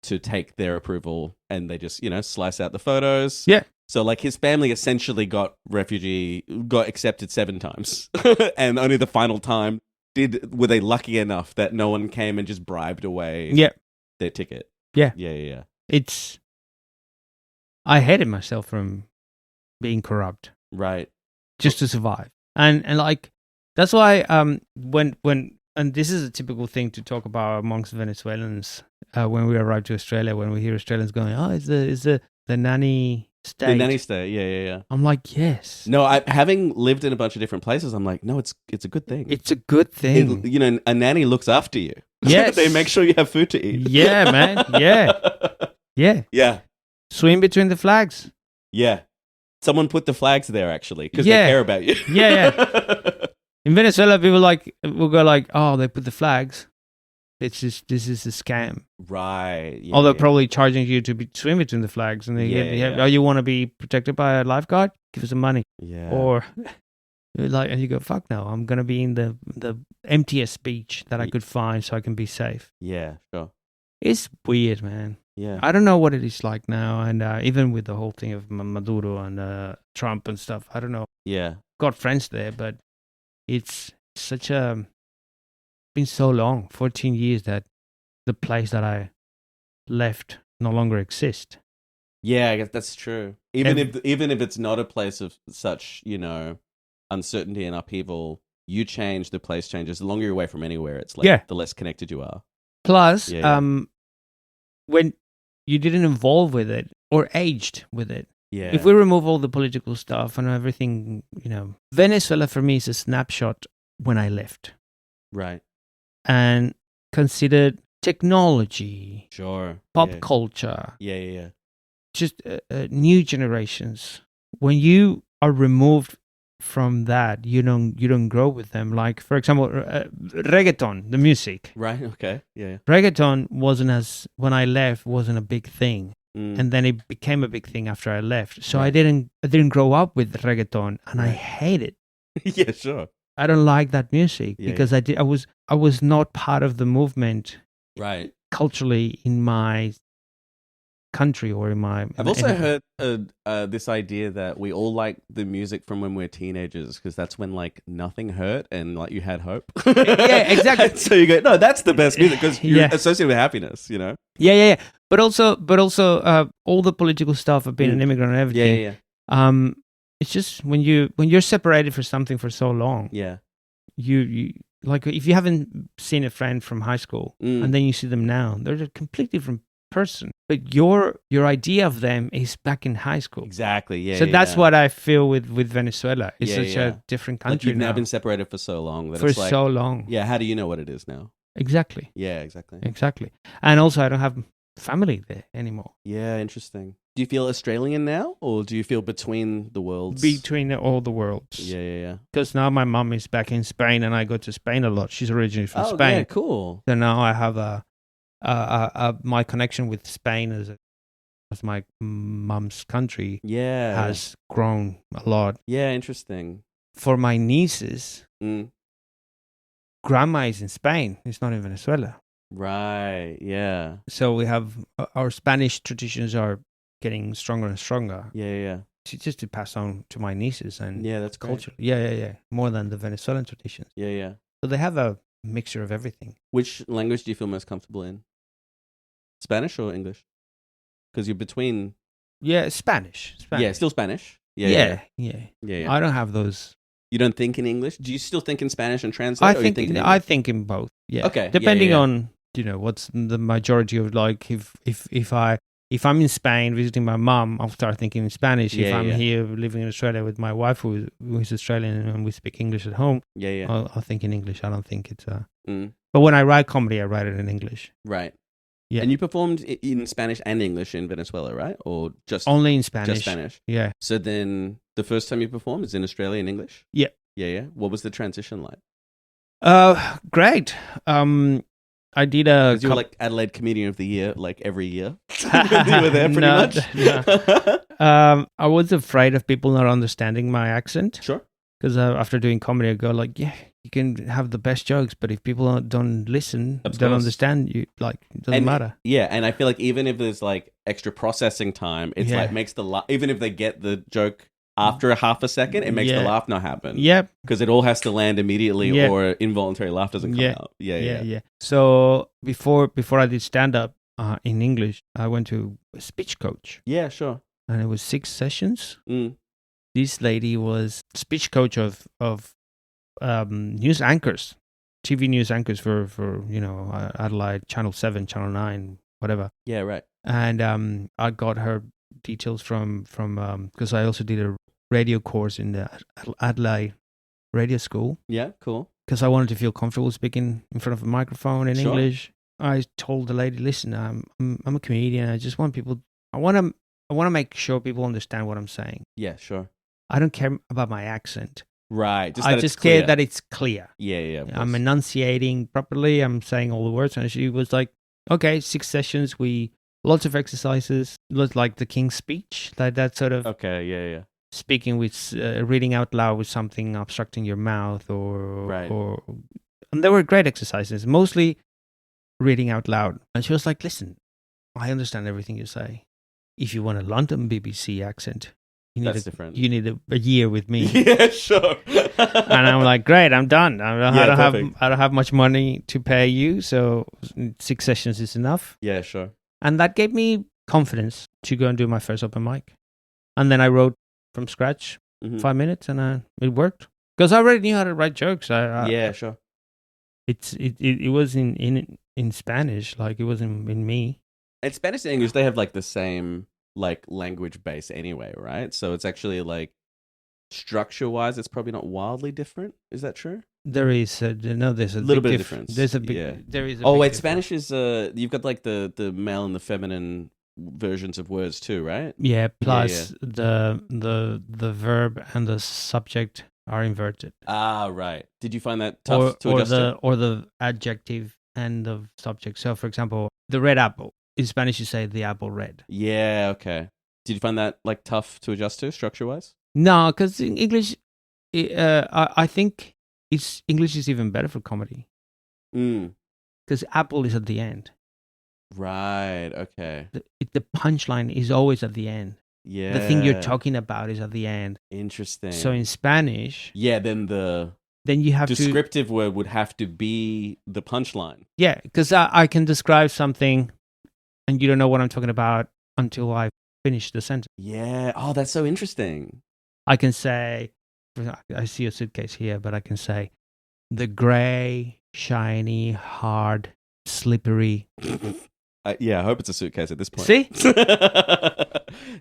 to take their approval, and they just, slice out the photos. Yeah. So, like, his family essentially got accepted 7 times. And only the final time were they lucky enough that no one came and just bribed away their ticket. Yeah. Yeah. I hated myself from being corrupt. Right. Just to survive. And like, that's why when and this is a typical thing to talk about amongst Venezuelans when we arrive to Australia, when we hear Australians going, oh, is the nanny state. The nanny state, yeah. I'm like, yes. No, having lived in a bunch of different places, I'm like, no, it's a good thing. It's a good thing. A nanny looks after you. Yes. They make sure you have food to eat. Yeah, man. Yeah. Yeah. Swim between the flags. Yeah. Someone put the flags there, actually, because they care about you. Yeah. In Venezuela, people will go like, oh, they put the flags. This is a scam. Right. Yeah, they're probably charging you to swim between the flags. And oh, you want to be protected by a lifeguard? Give us some money. Yeah. Or and you go, fuck no, I'm going to be in the emptiest beach that I could find so I can be safe. Yeah, sure. It's weird, man. Yeah. I don't know what it is like now. And even with the whole thing of Maduro and Trump and stuff, I don't know. Yeah. Got friends there, but it's such been so long, 14 years, that the place that I left no longer exists. Yeah, I guess that's true. Even if it's not a place of such, uncertainty and upheaval, you change, the place changes. The longer you're away from anywhere, it's like the less connected you are. Plus, when you didn't evolve with it or aged with it. Yeah. If we remove all the political stuff and everything, Venezuela for me is a snapshot when I left. Right. And considered technology, pop culture, just new generations. When you are removed from that, you don't grow with them. Like, for example, reggaeton, the music. Right. Okay. Yeah. Reggaeton when I left wasn't a big thing, and then it became a big thing after I left. So I didn't grow up with reggaeton, and I hate it. Yeah, sure. I don't like that music because I was not part of the movement, right? Culturally in my country or in my. I've also heard this idea that we all like the music from when we're teenagers because that's when like nothing hurt and like you had hope. Yeah, exactly. So you go, no, that's the best music because you're associated with happiness, Yeah. But also, all the political stuff of being an immigrant and everything. Yeah. It's just when you're separated for something for so long. Yeah. You like if you haven't seen a friend from high school and then you see them now, they're a completely different person. But your idea of them is back in high school. Exactly. Yeah. So that's what I feel with Venezuela. It's such a different country. Like you've now been separated for so long. That for so long. Yeah. How do you know what it is now? Exactly. Yeah. Exactly. And also, I don't have family there anymore. Yeah. Interesting. Do you feel Australian now, or do you feel between the worlds? Between all the worlds. Yeah. Because now my mom is back in Spain, and I go to Spain a lot. She's originally from Spain. Yeah, cool. So now I have my connection with Spain as my mom's country. Has grown a lot. Yeah, interesting. For my nieces, grandma is in Spain. It's not in Venezuela. Right. Yeah. So we have our Spanish traditions are getting stronger and stronger. Yeah. just to pass on to my nieces and Yeah, that's great. culture. Yeah. More than the Venezuelan traditions. Yeah. So they have a mixture of everything. Which language do you feel most comfortable in? Spanish or English? Because you're between. Yeah, Spanish. Yeah, still Spanish. Yeah. Yeah. I don't have those. You don't think in English? Do you still think in Spanish and translate? I think in both. Yeah. Okay. Depending on what's the majority of like if I'm in Spain visiting my mom, I'll start thinking in Spanish. If I'm here living in Australia with my wife who is Australian and we speak English at home, I'll think in English. I don't think it's But when I write comedy, I write it in English. Right. Yeah. And you performed in Spanish and English in Venezuela, right? Or just only in Spanish? Just Spanish. Yeah. So then the first time you performed is in Australia in English? Yeah. Yeah. What was the transition like? Great. I did a. You were like Adelaide Comedian of the Year, like every year. You were there pretty much. No. I was afraid of people not understanding my accent. Sure. Because after doing comedy, I go like, yeah, you can have the best jokes, but if people don't listen, don't understand you, like, it doesn't matter. Yeah, and I feel like even if there's like extra processing time, it's like makes the laugh. Even if they get the joke after a half a second, it makes the laugh not happen. Yep. Because it all has to land immediately, or involuntary laugh doesn't come out. Yeah. So before I did stand up in English, I went to a speech coach. Yeah, sure. And it was 6 sessions. This lady was speech coach of news anchors, TV news anchors for Adelaide, Channel 7, Channel 9, whatever. Yeah, right. And I got her details from because I also did a radio course in the Adelaide radio school. Yeah, cool. Because I wanted to feel comfortable speaking in front of a microphone in English. I told the lady, listen, I'm a comedian. I just want people. I want to make sure people understand what I'm saying. Yeah, sure. I don't care about my accent. Right. I just care that it's clear. Yeah. I'm enunciating properly. I'm saying all the words. And she was like, okay, 6 sessions. Lots of exercises. Looked like the King's Speech. Like that sort of. Okay, yeah. Speaking with, reading out loud with something obstructing your mouth and there were great exercises. Mostly reading out loud. And she was like, listen, I understand everything you say. If you want a London BBC accent, That's different. You need a year with me. Yeah, sure. And I'm like, great, I'm done. I don't have much money to pay you, so 6 sessions is enough. Yeah, sure. And that gave me confidence to go and do my first open mic. And then I wrote from scratch, 5 minutes, and it worked because I already knew how to write jokes. Yeah, sure. It was in Spanish, like it was in me. In Spanish and English, they have like the same like language base anyway, right? So it's actually like structure-wise, it's probably not wildly different. Is that true? There is there's a little bit of difference. There's a big there is. Spanish is you've got like the male and the feminine versions of words too, right? Yeah, plus the verb and the subject are inverted. Ah, right. Did you find that tough to adjust or the adjective and the subject? So, for example, the red apple. In Spanish, you say the apple red. Yeah, okay. Did you find that like tough to adjust to structure-wise? No, because in English, I think English is even better for comedy. Because apple is at the end. Right, okay. The punchline is always at the end. Yeah. The thing you're talking about is at the end. Interesting. So in Spanish... Yeah, then you have descriptive word would have to be the punchline. Yeah, because I can describe something and you don't know what I'm talking about until I finish the sentence. Yeah. Oh, that's so interesting. I can say... I see a suitcase here, but I can say the grey, shiny, hard, slippery... I hope it's a suitcase at this point. See?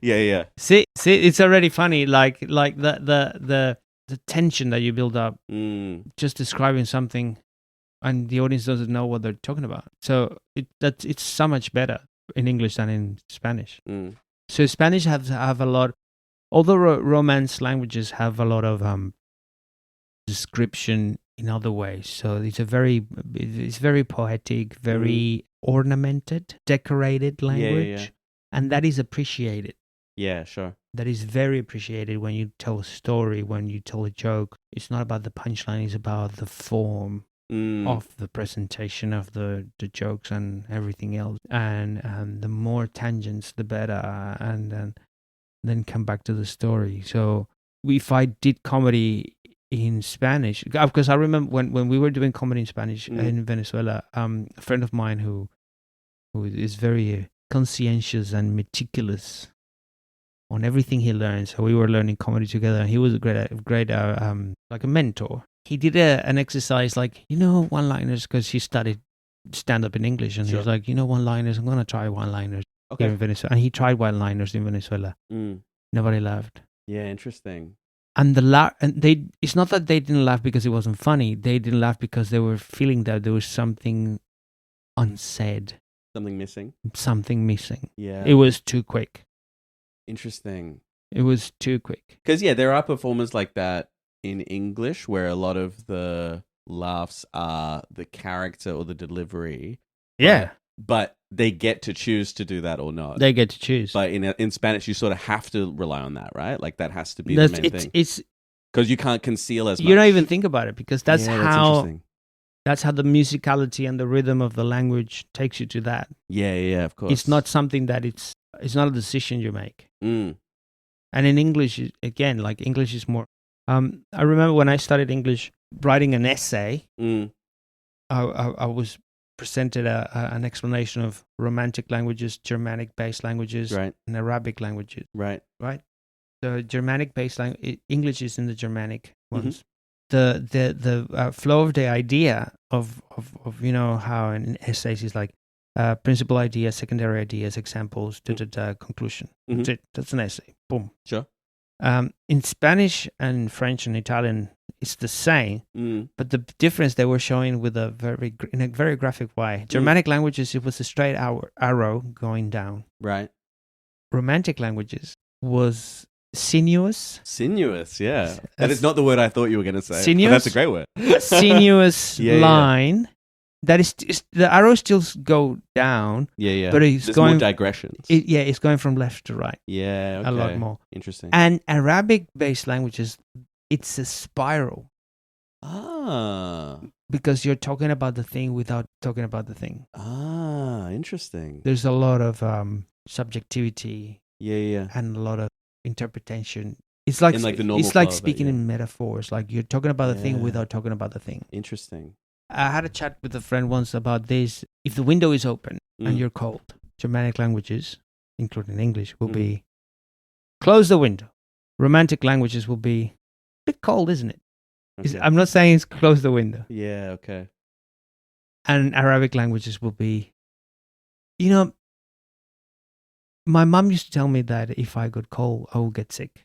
Yeah. See, it's already funny. Like the tension that you build up, just describing something, and the audience doesn't know what they're talking about. So it's so much better in English than in Spanish. So Spanish have a lot. Although Romance languages have a lot of description in other ways. So it's very poetic, very ornamented, decorated language. Yeah. And that is appreciated. Yeah, sure. That is very appreciated when you tell a story, when you tell a joke. It's not about the punchline, it's about the form of the presentation of the jokes and everything else. And the more tangents, the better. And then come back to the story. So if I did comedy in Spanish, because I remember when we were doing comedy in Spanish in Venezuela, a friend of mine who is very conscientious and meticulous on everything he learns. So we were learning comedy together, and he was a great like a mentor. He did an exercise like, one-liners, because he studied stand-up in English, and he was like, one-liners, I'm going to try one-liners here in Venezuela. And he tried one-liners in Venezuela. Nobody laughed. Yeah, interesting. And it's not that they didn't laugh because it wasn't funny. They didn't laugh because they were feeling that there was something unsaid. Something missing. Yeah. It was too quick. Interesting. It was too quick. Because, there are performers like that in English where a lot of the laughs are the character or the delivery. Yeah. But they get to choose to do that or not. They get to choose. But in Spanish, you sort of have to rely on that, right? Like that has to be the main thing. Because you can't conceal as much. You don't even think about it, because that's interesting. That's how the musicality and the rhythm of the language takes you to that. Yeah, of course. It's not something that it's not a decision you make. And in English, again, like English is more... I remember when I studied English, writing an essay, I was presented an explanation of Romantic languages, Germanic-based languages, and Arabic languages. Right. The Germanic-based language, English is in the Germanic ones. The flow of the idea of how in essays is like principal ideas, secondary ideas, examples, conclusion. That's it. That's an essay. Boom. Sure. In Spanish and French and Italian, it's the same, but the difference they were showing with in a very graphic way. Germanic languages, it was a straight arrow going down. Right. Romantic languages was sinuous. Sinuous, yeah. That is not the word I thought you were going to say. Sinuous. But that's a great word. A sinuous line. That is the arrows still go down. Yeah. But it's There's going more digressions. It's going from left to right. Yeah, okay. A lot more. Interesting. And Arabic-based languages, it's a spiral. Because you're talking about the thing without talking about the thing. Interesting. There's a lot of subjectivity. Yeah. And a lot of interpretation. It's like the normal it's like flow of speaking it, in metaphors. Like you're talking about the thing without talking about the thing. Interesting. I had a chat with a friend once about this. If the window is open and you're cold, Germanic languages, including English, will be close the window. Romantic languages will be a bit cold, isn't it? Okay. I'm not saying it's close the window. Yeah, okay. And Arabic languages will be, my mom used to tell me that if I got cold, I will get sick.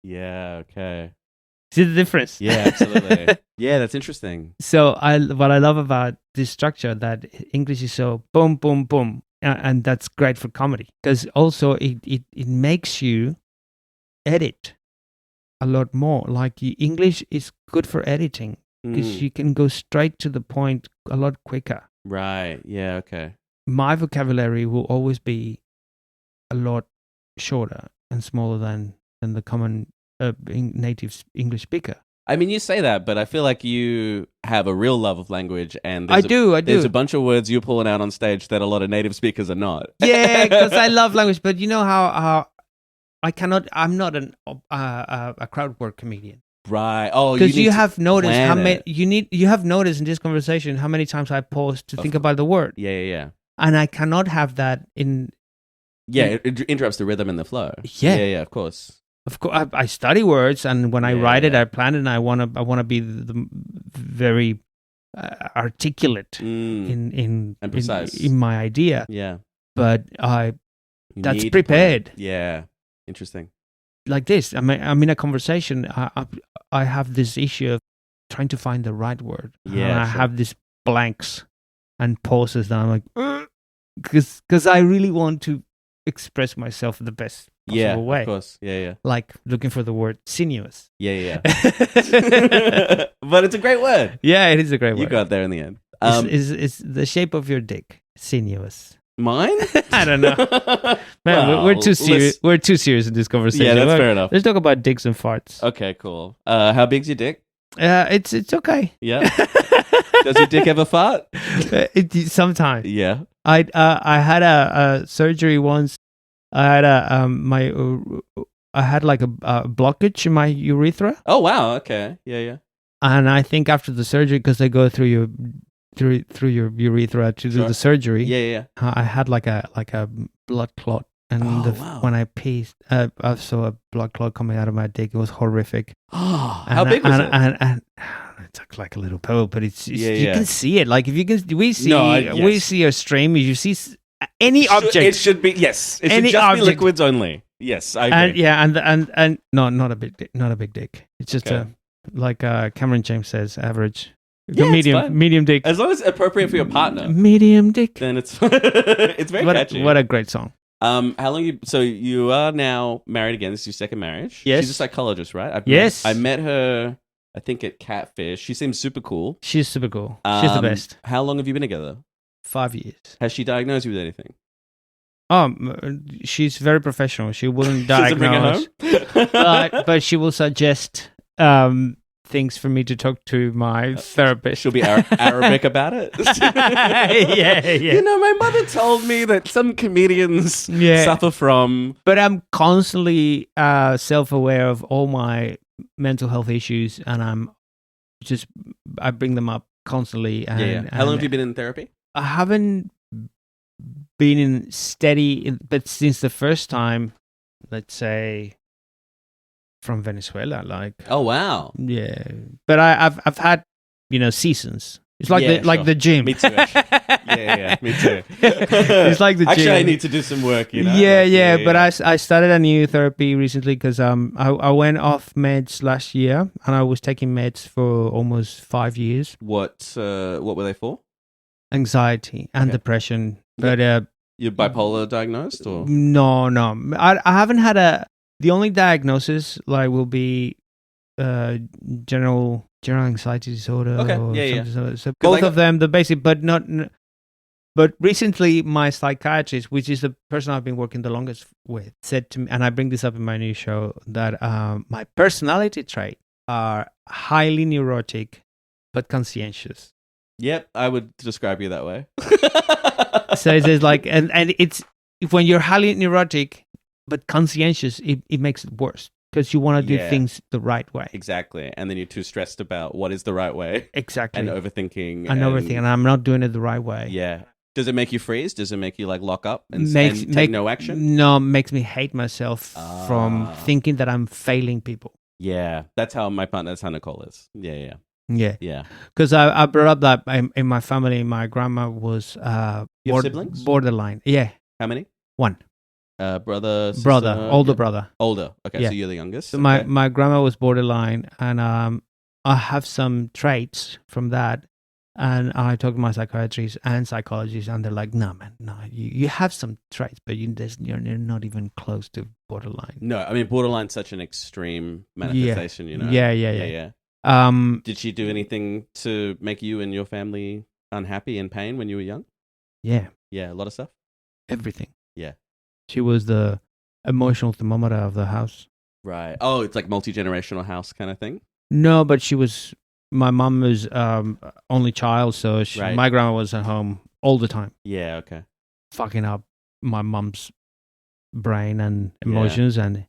Yeah, okay. See the difference? Yeah, absolutely. Yeah, that's interesting. So what I love about this structure, that English is so boom, boom, boom, and that's great for comedy, because also it makes you edit a lot more. Like English is good for editing because you can go straight to the point a lot quicker. Right. Yeah. Okay. My vocabulary will always be a lot shorter and smaller than the common native English speaker. I mean, you say that, but I feel like you have a real love of language, and I do. There's a bunch of words you're pulling out on stage that a lot of native speakers are not. Yeah, because I love language, but you know how I'm not a crowd work comedian. Right. Oh, because you have noticed how many you have noticed in this conversation how many times I pause to think about the word. Yeah. And I cannot have that in. Yeah, it interrupts the rhythm and the flow. Yeah, of course. Of course, I study words, and when I write it, I plan it, and I want to be the very articulate in precise in my idea. Yeah, but that's prepared. Yeah, interesting. Like this, I'm in a conversation. I have this issue of trying to find the right word. Yeah, and I have these blanks and pauses that I'm like, because I really want to express myself the best possible way. Of course. Yeah. Like looking for the word sinuous. Yeah. But it's a great word. Yeah, it is a great word. You got there in the end. Is the shape of your dick sinuous? Mine? I don't know. Man, well, we're too serious. We're too serious in this conversation. Yeah, that's fair enough. Let's talk about dicks and farts. Okay, cool. How big's your dick? It's okay. Yeah. Does your dick ever fart? Sometimes. Yeah. I had a surgery once I had I had like a blockage in my urethra, Oh wow. Okay. Yeah. and I think after the surgery, because they go through your your urethra to do Sure. the surgery, Yeah. I had like a blood clot, and Oh, wow. when I peed, I saw a blood clot coming out of my dick. It was horrific. Oh, And how big was it? And it took like a little pebble, but it's Yeah, you yeah. can see it. Like if you can, we see No, we yes. see a stream. You see any object. It should be yes. It should Any just object. be liquids only. Yes, I agree. And yeah, and no, not a big dick. It's just Okay. like Cameron James says, average. Yeah, it's fine. Medium dick. As long as it's appropriate for your partner, Medium dick. then it's it's very catchy. What a great song. How long you? So you are now married again. This is your second marriage. Yes. She's a psychologist, right? Yes. I met her. I think at Catfish. She seems super cool. She's super cool. She's the best. How long have you been together? 5 years. Has she diagnosed you with anything? She's very professional. She wouldn't Does it bring diagnose, her home? but she will suggest things for me to talk to my therapist. She'll be Arabic about it. yeah. You know, my mother told me that some comedians suffer from. But I'm constantly self-aware of all my mental health issues, and I bring them up constantly. And, How long have you been in therapy? I haven't been in steady, but since the first time, let's say, from Venezuela, like. Oh wow! Yeah, but I've had seasons. It's like the gym. Me too. Yeah, me too. It's like the gym. Actually, I need to do some work. Yeah. But I started a new therapy recently because I went off meds last year, and I was taking meds for almost 5 years. What were they for? Anxiety and depression. But you're bipolar diagnosed or no? I haven't had the only diagnosis will be general anxiety disorder. Okay. Or Yeah. something. So both of them, the basic, but not. But recently, my psychiatrist, which is the person I've been working the longest with, said to me, and I bring this up in my new show, that my personality traits are highly neurotic, but conscientious. Yep, I would describe you that way. So it says and it's when you're highly neurotic but conscientious, it makes it worse because you want to do things the right way. Exactly, and then you're too stressed about what is the right way. Exactly, and overthinking. And I'm not doing it the right way. Yeah. Does it make you freeze? Does it make you lock up and take no action? No, makes me hate myself from thinking that I'm failing people. Yeah, that's how my partner, that's how Nicole is. Yeah. Because I brought up that in my family, my grandma was you have siblings? Borderline. Yeah. How many? One. Brother, sister, brother, older brother. Older. Okay, Yeah. so you're the youngest. So okay. my grandma was borderline, and I have some traits from that. And I talked to my psychiatrist and psychologist, and they're like, "No, man, no. You have some traits, but you're not even close to borderline." No, I mean borderline's such an extreme manifestation. You know. Yeah. Did she do anything to make you and your family unhappy and pain when you were young? Yeah. Yeah, a lot of stuff. Everything. Yeah. She was the emotional thermometer of the house. Right. Oh, it's like multi-generational house kind of thing. No, but she was. My mom was only child, so my grandma was at home all the time. Yeah. Okay. Fucking up my mom's brain and emotions, and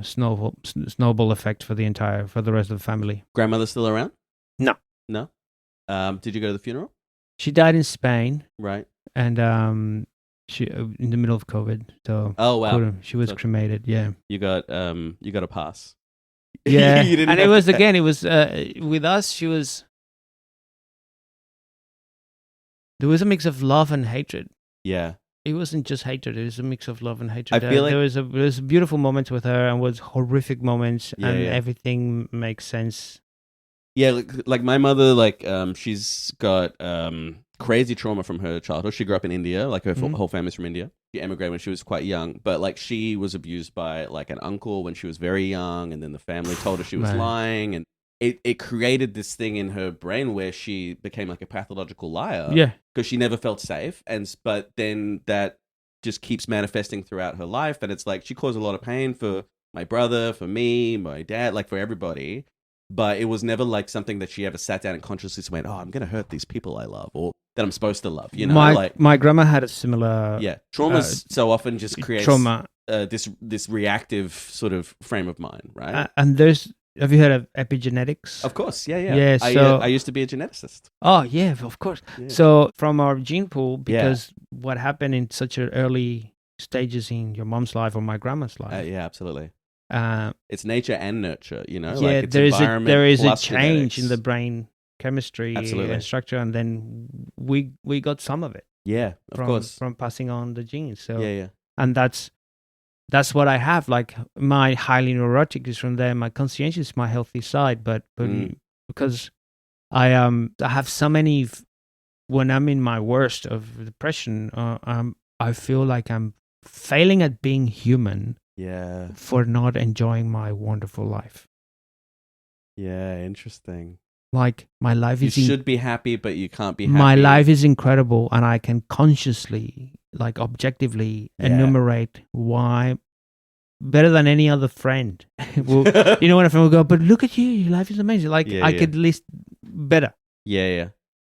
snowball effect for the rest of the family. Grandmother still around? No. Did you go to the funeral? She died in Spain. Right. And she in the middle of COVID. So oh wow, she was cremated. Yeah. You got a pass. Yeah. And it was with us. She was. There was a mix of love and hatred. Yeah. It wasn't just hatred. It was a mix of love and hatred. I feel like there was beautiful moments with her and was horrific moments, and everything makes sense. Yeah, like my mother, she's got crazy trauma from her childhood. She grew up in India, like her whole family's from India. She emigrated when she was quite young, but she was abused by an uncle when she was very young, and then the family told her she was lying, and it created this thing in her brain where she became like a pathological liar. Yeah, because she never felt safe, but then that just keeps manifesting throughout her life, and it's like she caused a lot of pain for my brother, for me, my dad, for everybody. But it was never something that she ever sat down and consciously went, "Oh, I'm going to hurt these people I love," or that I'm supposed to love. You know, my grandma had a similar trauma so often just creates trauma. This reactive sort of frame of mind, right? And have you heard of epigenetics? Of course, yeah. Yeah, so I used to be a geneticist. Oh yeah, of course. Yeah. So from our gene pool, because what happened in such an early stages in your mom's life or my grandma's life? Yeah, absolutely. Uh, it's nature and nurture, you know. Yeah, like it's there is a genetics. change in the brain chemistry and structure, and then we got some of it. Yeah, of course, from passing on the genes. So yeah, and that's what I have. Like my highly neurotic is from there. My conscientious is my healthy side, but because I have so many. When I'm in my worst of depression, I feel like I'm failing at being human. Yeah. For not enjoying my wonderful life. Yeah, interesting. Like my life is... You should be happy, but you can't be happy. My life is incredible, and I can consciously, like objectively, enumerate why better than any other friend. Well, you know, when a friend will go, but look at you, your life is amazing. Like I could list better. Yeah.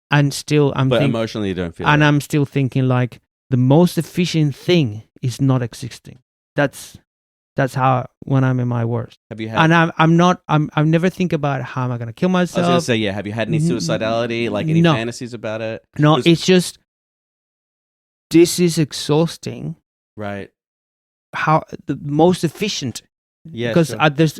And still, But emotionally, you don't feel. And I'm still thinking like the most efficient thing is not existing. That's how when I'm in my worst. Have you had? And I never think about how am I going to kill myself. I was going to say, yeah. Have you had any suicidality? Like any fantasies about it? No, it's just this is exhausting. Right. How the most efficient? Yeah. Because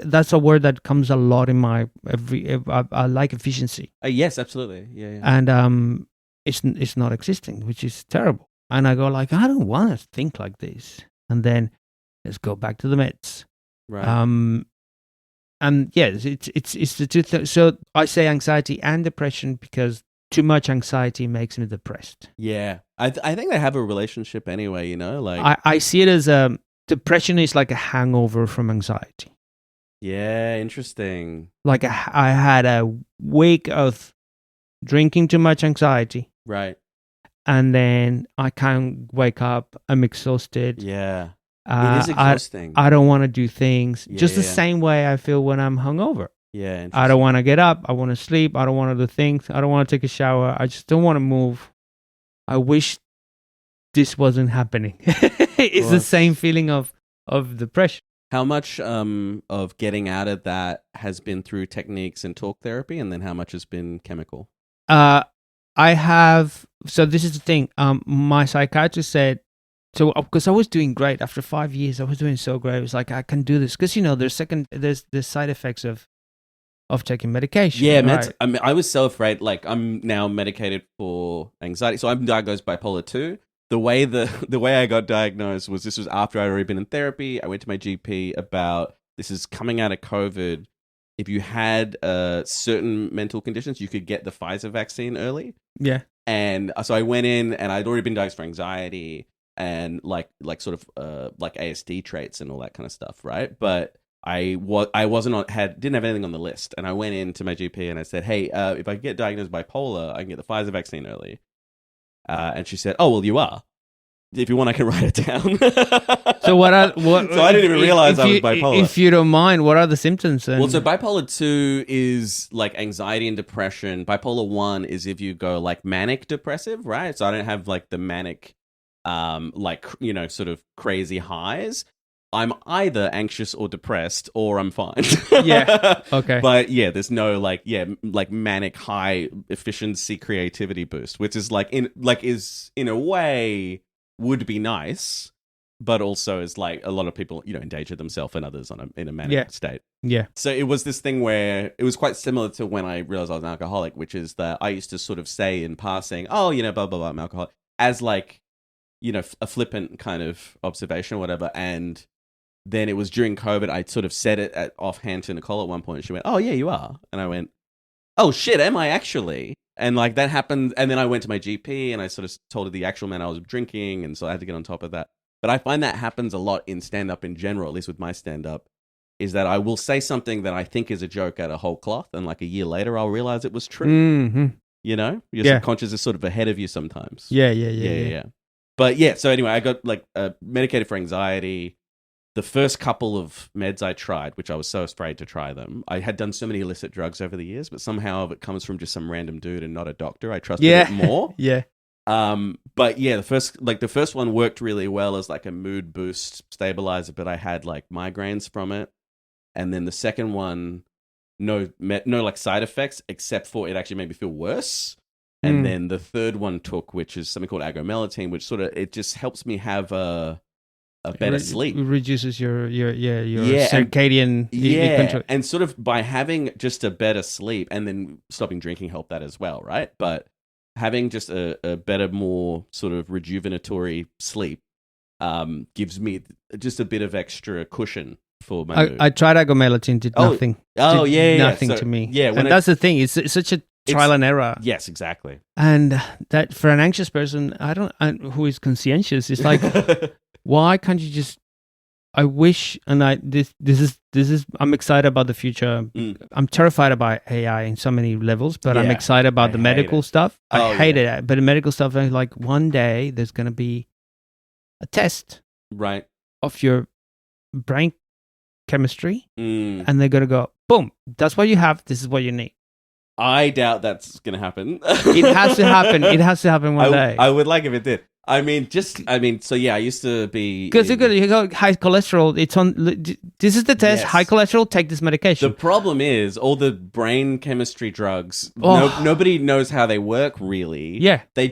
that's a word that comes a lot in my I like efficiency. Yes, absolutely. Yeah. And it's not existing, which is terrible. And I go like, I don't want to think like this. And then let's go back to the meds. Right. And yes, it's the two things. So I say anxiety and depression because too much anxiety makes me depressed. Yeah. I think they have a relationship anyway, you know? Like I see it as depression is like a hangover from anxiety. Yeah, interesting. Like I had a week of drinking too much anxiety. Right. And then I can't wake up. I'm exhausted. Yeah. It is exhausting. I don't want to do things. Just the same way I feel when I'm hungover. Yeah. I don't want to get up. I want to sleep. I don't want to do things. I don't want to take a shower. I just don't want to move. I wish this wasn't happening. It's the same feeling of depression. How much of getting out of that has been through techniques and talk therapy, and then how much has been chemical? I have. So this is the thing. My psychiatrist said. So because I was doing great after 5 years, I was doing so great. It was like I can do this because there's side effects of taking medication. Yeah, right? I mean, I was so afraid. Like I'm now medicated for anxiety, so I'm diagnosed bipolar 2. The way I got diagnosed was this was after I'd already been in therapy. I went to my GP about this is coming out of COVID. If you had certain mental conditions, you could get the Pfizer vaccine early. Yeah, and so I went in, and I'd already been diagnosed for anxiety. And like sort of like ASD traits and all that kind of stuff, right? But I didn't have anything on the list, and I went in to my GP and I said, "Hey, if I get diagnosed bipolar, I can get the Pfizer vaccine early." And she said, "Oh, well, you are. If you want, I can write it down." So what? So I didn't even realize I was bipolar. If you don't mind, what are the symptoms? Well, so bipolar 2 is like anxiety and depression. Bipolar 1 is if you go like manic depressive, right? So I don't have like the manic. Like, you know, sort of crazy highs. I'm either anxious or depressed, or I'm fine. Yeah. Okay. But yeah, there's no like manic high efficiency creativity boost, which is is in a way would be nice, but also is like a lot of people, you know, endanger themselves and others in a manic state. Yeah. So it was this thing where it was quite similar to when I realized I was an alcoholic, which is that I used to sort of say in passing, "Oh, you know, blah blah blah, I'm alcoholic," as like, you know, a flippant kind of observation or whatever. And then it was during COVID, I sort of said it offhand to Nicole at one point. And she went, "Oh, yeah, you are." And I went, "Oh, shit, am I actually?" And like that happened. And then I went to my GP and I sort of told her the actual amount I was drinking. And so I had to get on top of that. But I find that happens a lot in stand-up in general, at least with my stand-up, is that I will say something that I think is a joke out of whole cloth. And like a year later, I'll realize it was true. Mm-hmm. You know? Your subconscious is sort of ahead of you sometimes. Yeah. But yeah, so anyway, I got like medicated for anxiety. the first couple of meds I tried, which I was so afraid to try them, I had done so many illicit drugs over the years, but somehow if it comes from just some random dude and not a doctor, I trusted it more. Yeah. But yeah, the first one worked really well as like a mood boost stabilizer, but I had like migraines from it. And then the second one, no like side effects, except for it actually made me feel worse. And then the third one which is something called agomelatine, which sort of, it just helps me have a better sleep. It reduces your circadian control. And sort of by having just a better sleep, and then stopping drinking helped that as well, right? But having just a better, more sort of rejuvenatory sleep gives me just a bit of extra cushion for my mood. I tried agomelatine, did nothing. Nothing so, to me. Yeah, and that's the thing. It's such a trial and error. Yes, exactly. And that for an anxious person, who is conscientious, it's like, why can't you just? I wish, and this is. I'm excited about the future. I'm terrified about AI in so many levels, but I'm excited about the medical stuff. I hate it, but the medical stuff, like one day there's going to be a test, right, of your brain chemistry, and they're going to go, boom, that's what you have. This is what you need. I doubt that's going to happen. It has to happen. It has to happen one day. I would like if it did. I used to be... Because you got high cholesterol. It's on. This is the test. Yes. High cholesterol, take this medication. The problem is all the brain chemistry drugs, nobody knows how they work, really. Yeah. They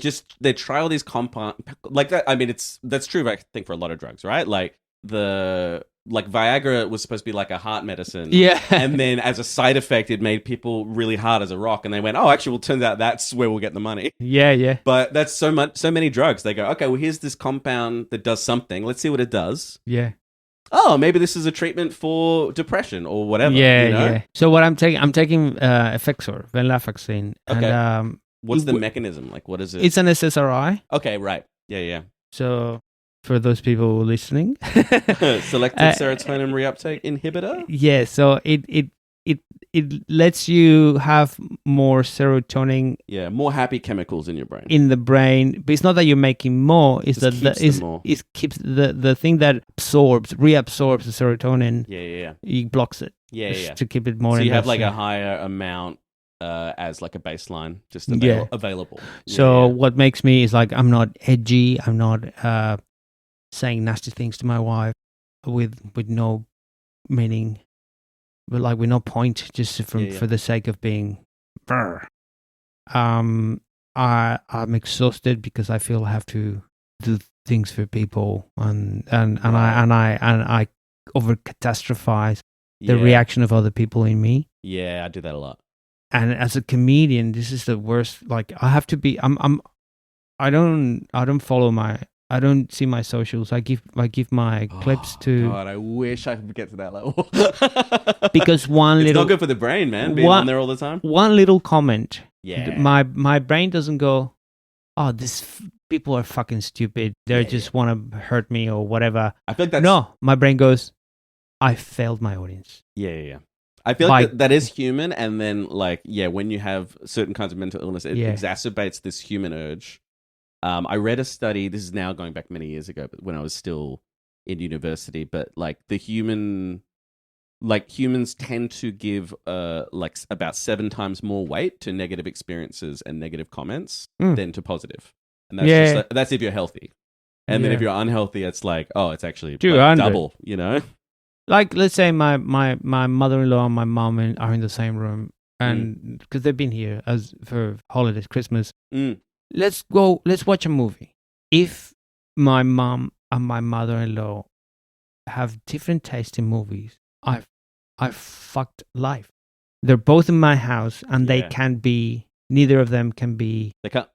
try all these compound... Like that. I mean, that's true, I think, for a lot of drugs, right? Like Viagra was supposed to be like a heart medicine. Yeah. And then as a side effect, it made people really hard as a rock. And they went, oh, actually, well, turns out that's where we'll get the money. Yeah, yeah. But that's so many drugs. They go, okay, well, here's this compound that does something. Let's see what it does. Yeah. Oh, maybe this is a treatment for depression or whatever. Yeah, you know? Yeah. So what I'm taking Effexor, venlafaxine. Okay. And, what's the mechanism? Like, what is it? It's an SSRI. Okay, right. Yeah. So... For those people listening, selective serotonin reuptake inhibitor. Yeah, so it lets you have more serotonin. Yeah, more happy chemicals in your brain. In the brain, but it's not that you're making more. It's that it keeps the thing that reabsorbs the serotonin. Yeah. It blocks it. Yeah. To keep it more. So you have like a higher amount. As like a baseline, just available. So what makes me is like I'm not edgy. I'm not saying nasty things to my wife with no meaning, but like with no point, just for the sake of being. I'm exhausted because I feel I have to do things for people, and I over catastrophize the reaction of other people in me. Yeah, I do that a lot. And as a comedian, this is the worst. Like I have to be. I don't follow I don't see my socials. I give my clips to. God, I wish I could get to that level. Because it's not good for the brain, man. Being on there all the time. One little comment. Yeah. My brain doesn't go, oh, this people are fucking stupid. They just want to hurt me or whatever. I feel like that's... No, my brain goes, I failed my audience. Yeah. I feel like that is human, and then when you have certain kinds of mental illness, it exacerbates this human urge. I read a study, this is now going back many years ago, but when I was still in university, but humans tend to give about 7 times more weight to negative experiences and negative comments than to positive. And that's that's if you're healthy. And then if you're unhealthy, it's like, oh, it's actually double, you know? Like, let's say my mother-in-law and my mom are in the same room, and because they've been here as for holidays, Christmas. Let's watch a movie. If my mom and my mother-in-law have different taste in movies, I've fucked life. They're both in my house, and they can't be. Neither of them can be. They can't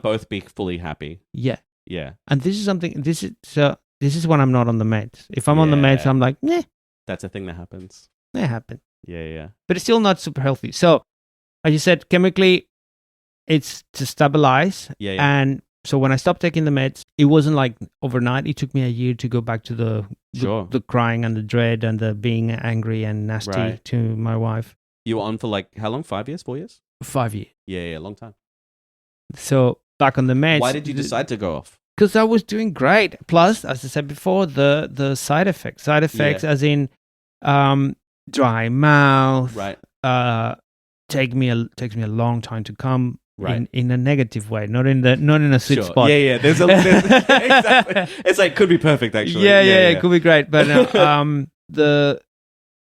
both be fully happy. Yeah. Yeah. And this is something. This is when I'm not on the meds. If I'm on the meds, I'm like, nah. That's a thing that happens. It happened. Yeah. But it's still not super healthy. So, as you said, chemically, it's to stabilize. Yeah. And so when I stopped taking the meds, it wasn't like overnight. It took me a year to go back to the crying and the dread and the being angry and nasty to my wife. You were on for how long? 5 years? 4 years? 5 years. Yeah, long time. So back on the meds. Why did you decide to go off? because I was doing great. Plus, as I said before, the side effects as in dry mouth, Right. takes me a long time to come. Right. In a negative way, not in a sweet spot. Yeah. There's exactly. It's like could be perfect actually. Yeah, it could be great, but the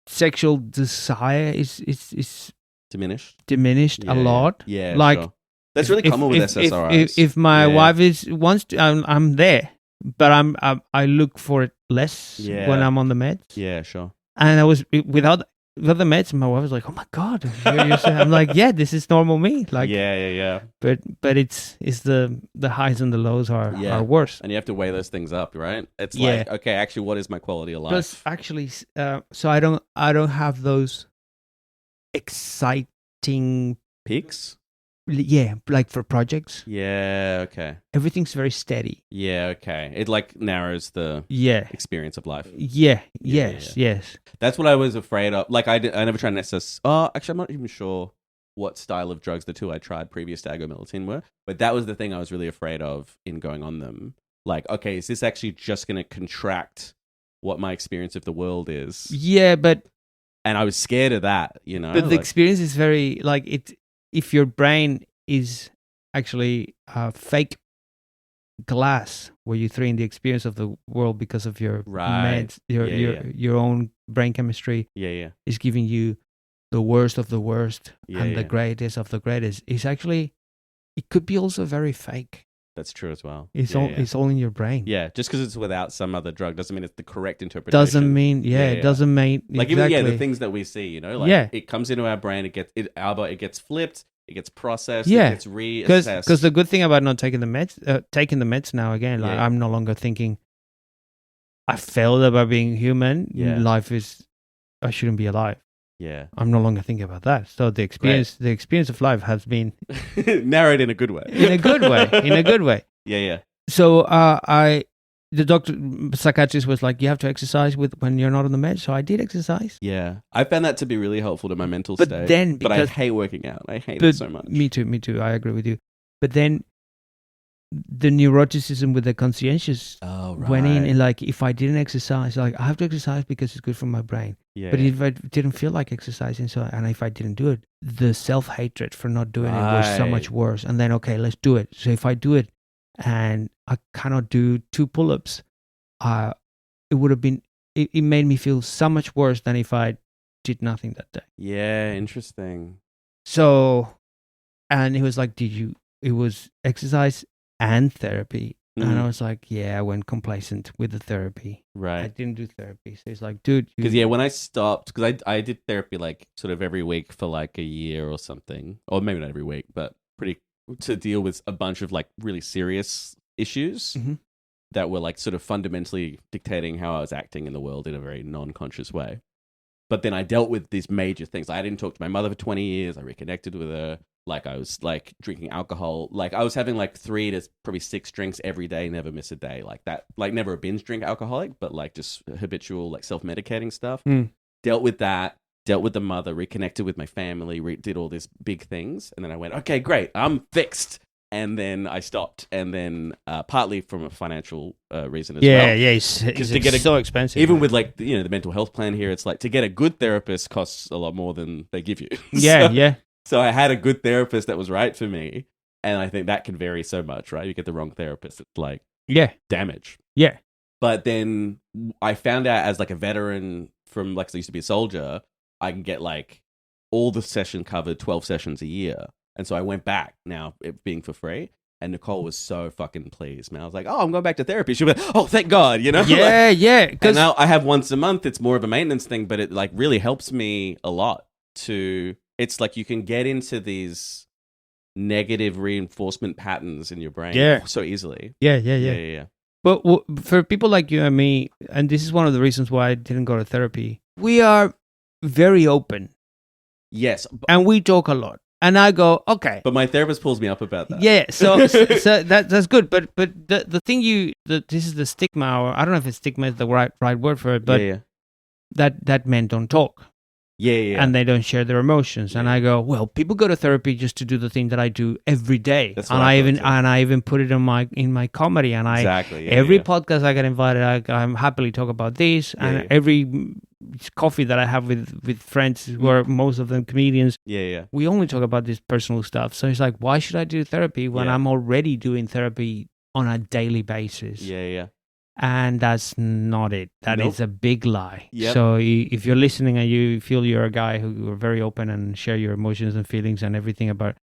sexual desire is diminished a lot. Yeah, like sure. That's really common with SSRIs. If my wife wants to, I'm there, but I look for it less when I'm on the meds. Yeah, sure. And I was without the meds, my wife was like, "Oh my god!" I'm like, "Yeah, this is normal me." Like, yeah. But it's the highs and the lows are worse, and you have to weigh those things up, right? It's like, okay, actually, what is my quality of life? Plus, actually, so I don't have those exciting peaks. Yeah, like for projects. Yeah, okay. Everything's very steady. Yeah, okay. It like narrows the experience of life. Yes. That's what I was afraid of. Like I never tried an SS. Oh, actually, I'm not even sure what style of drugs the two I tried previous to agomelatine were. But that was the thing I was really afraid of in going on them. Like, okay, is this actually just going to contract what my experience of the world is? Yeah, but... And I was scared of that, you know? But the experience is very, like, if your brain is actually fake glass where you throw in the experience of the world because of your meds, your own brain chemistry is giving you the worst of the worst and the greatest of the greatest, is actually, it could be also very fake. That's true as well. It's all in your brain. Yeah, just because it's without some other drug doesn't mean it's the correct interpretation. Doesn't mean, it doesn't mean like exactly. Even the things that we see, you know, like it comes into our brain, it gets flipped, it gets processed, it gets reassessed. Because the good thing about not taking the meds now again, like I'm no longer thinking I failed about being human. Life is, I shouldn't be alive. Yeah, I'm no longer thinking about that. So the experience of life has been narrowed in a good way. In a good way. Yeah. So the psychiatrist was like, you have to exercise when you're not on the meds. So I did exercise. Yeah, I found that to be really helpful to my mental state. But I hate working out. I hate it so much. Me too. I agree with you. But then the neuroticism with the conscientious went in, and like, if I didn't exercise, like I have to exercise because it's good for my brain. Yeah. But if I didn't feel like exercising, and if I didn't do it, the self-hatred for not doing it was so much worse. And then, okay, let's do it. So if I do it and I cannot do 2 pull-ups, it would have been, it made me feel so much worse than if I did nothing that day. Yeah, interesting. So, and he was like, it was exercise and therapy. And I was like, I went complacent with the therapy. Right. I didn't do therapy. So he's like, dude. Because when I stopped, because I did therapy like sort of every week for like a year or something. Or maybe not every week, but to deal with a bunch of like really serious issues that were like sort of fundamentally dictating how I was acting in the world in a very non-conscious way. But then I dealt with these major things. I didn't talk to my mother for 20 years. I reconnected with her. Like I was like drinking alcohol. Like I was having like 3 to probably 6 drinks every day, never miss a day. Like that, like never a binge drink alcoholic, but like just habitual like self-medicating stuff. Dealt with that, dealt with the mother, reconnected with my family, did all these big things. And then I went, okay, great, I'm fixed. And then I stopped. And then partly from a financial reason as well. Yeah, it's so expensive. Even with like, the mental health plan here, it's like to get a good therapist costs a lot more than they give you. So I had a good therapist that was right for me. And I think that can vary so much, right? You get the wrong therapist, it's like damage. Yeah. But then I found out as like a veteran from like, 'cause I used to be a soldier, I can get like all the session covered, 12 sessions a year. And so I went back now, it being for free. And Nicole was so fucking pleased, man. I was like, I'm going back to therapy. She was like, oh, thank God, you know? Yeah. And now I have once a month. It's more of a maintenance thing, but it like really helps me a lot it's like you can get into these negative reinforcement patterns in your brain so easily. Yeah. But for people like you and me, and this is one of the reasons why I didn't go to therapy, we are very open. Yes. And we talk a lot. And I go, okay. But my therapist pulls me up about that. Yeah, so that's good. But the thing this is the stigma, or I don't know if stigma is the right word for it, but that men don't talk. Yeah. And they don't share their emotions. And I go, well, people go to therapy just to do the thing that I do every day. That's and what I even thought too. and I even put it in my comedy. And Exactly. Yeah, every yeah. podcast I get invited, I'm happily talk about this. Yeah, And yeah. every coffee that I have with friends who are most of them comedians, Yeah. we only talk about this personal stuff. So it's like, why should I do therapy when Yeah. I'm already doing therapy on a daily basis? Yeah. And that's not it. That Nope. is a big lie. Yep. So if you're listening and you feel you're a guy who are very open and share your emotions and feelings and everything about,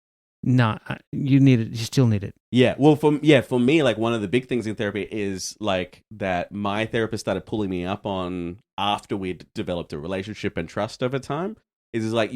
you need it. You still need it. Yeah. Well, for me, like one of the big things in therapy is like that my therapist started pulling me up on after we'd developed a relationship and trust over time. Is like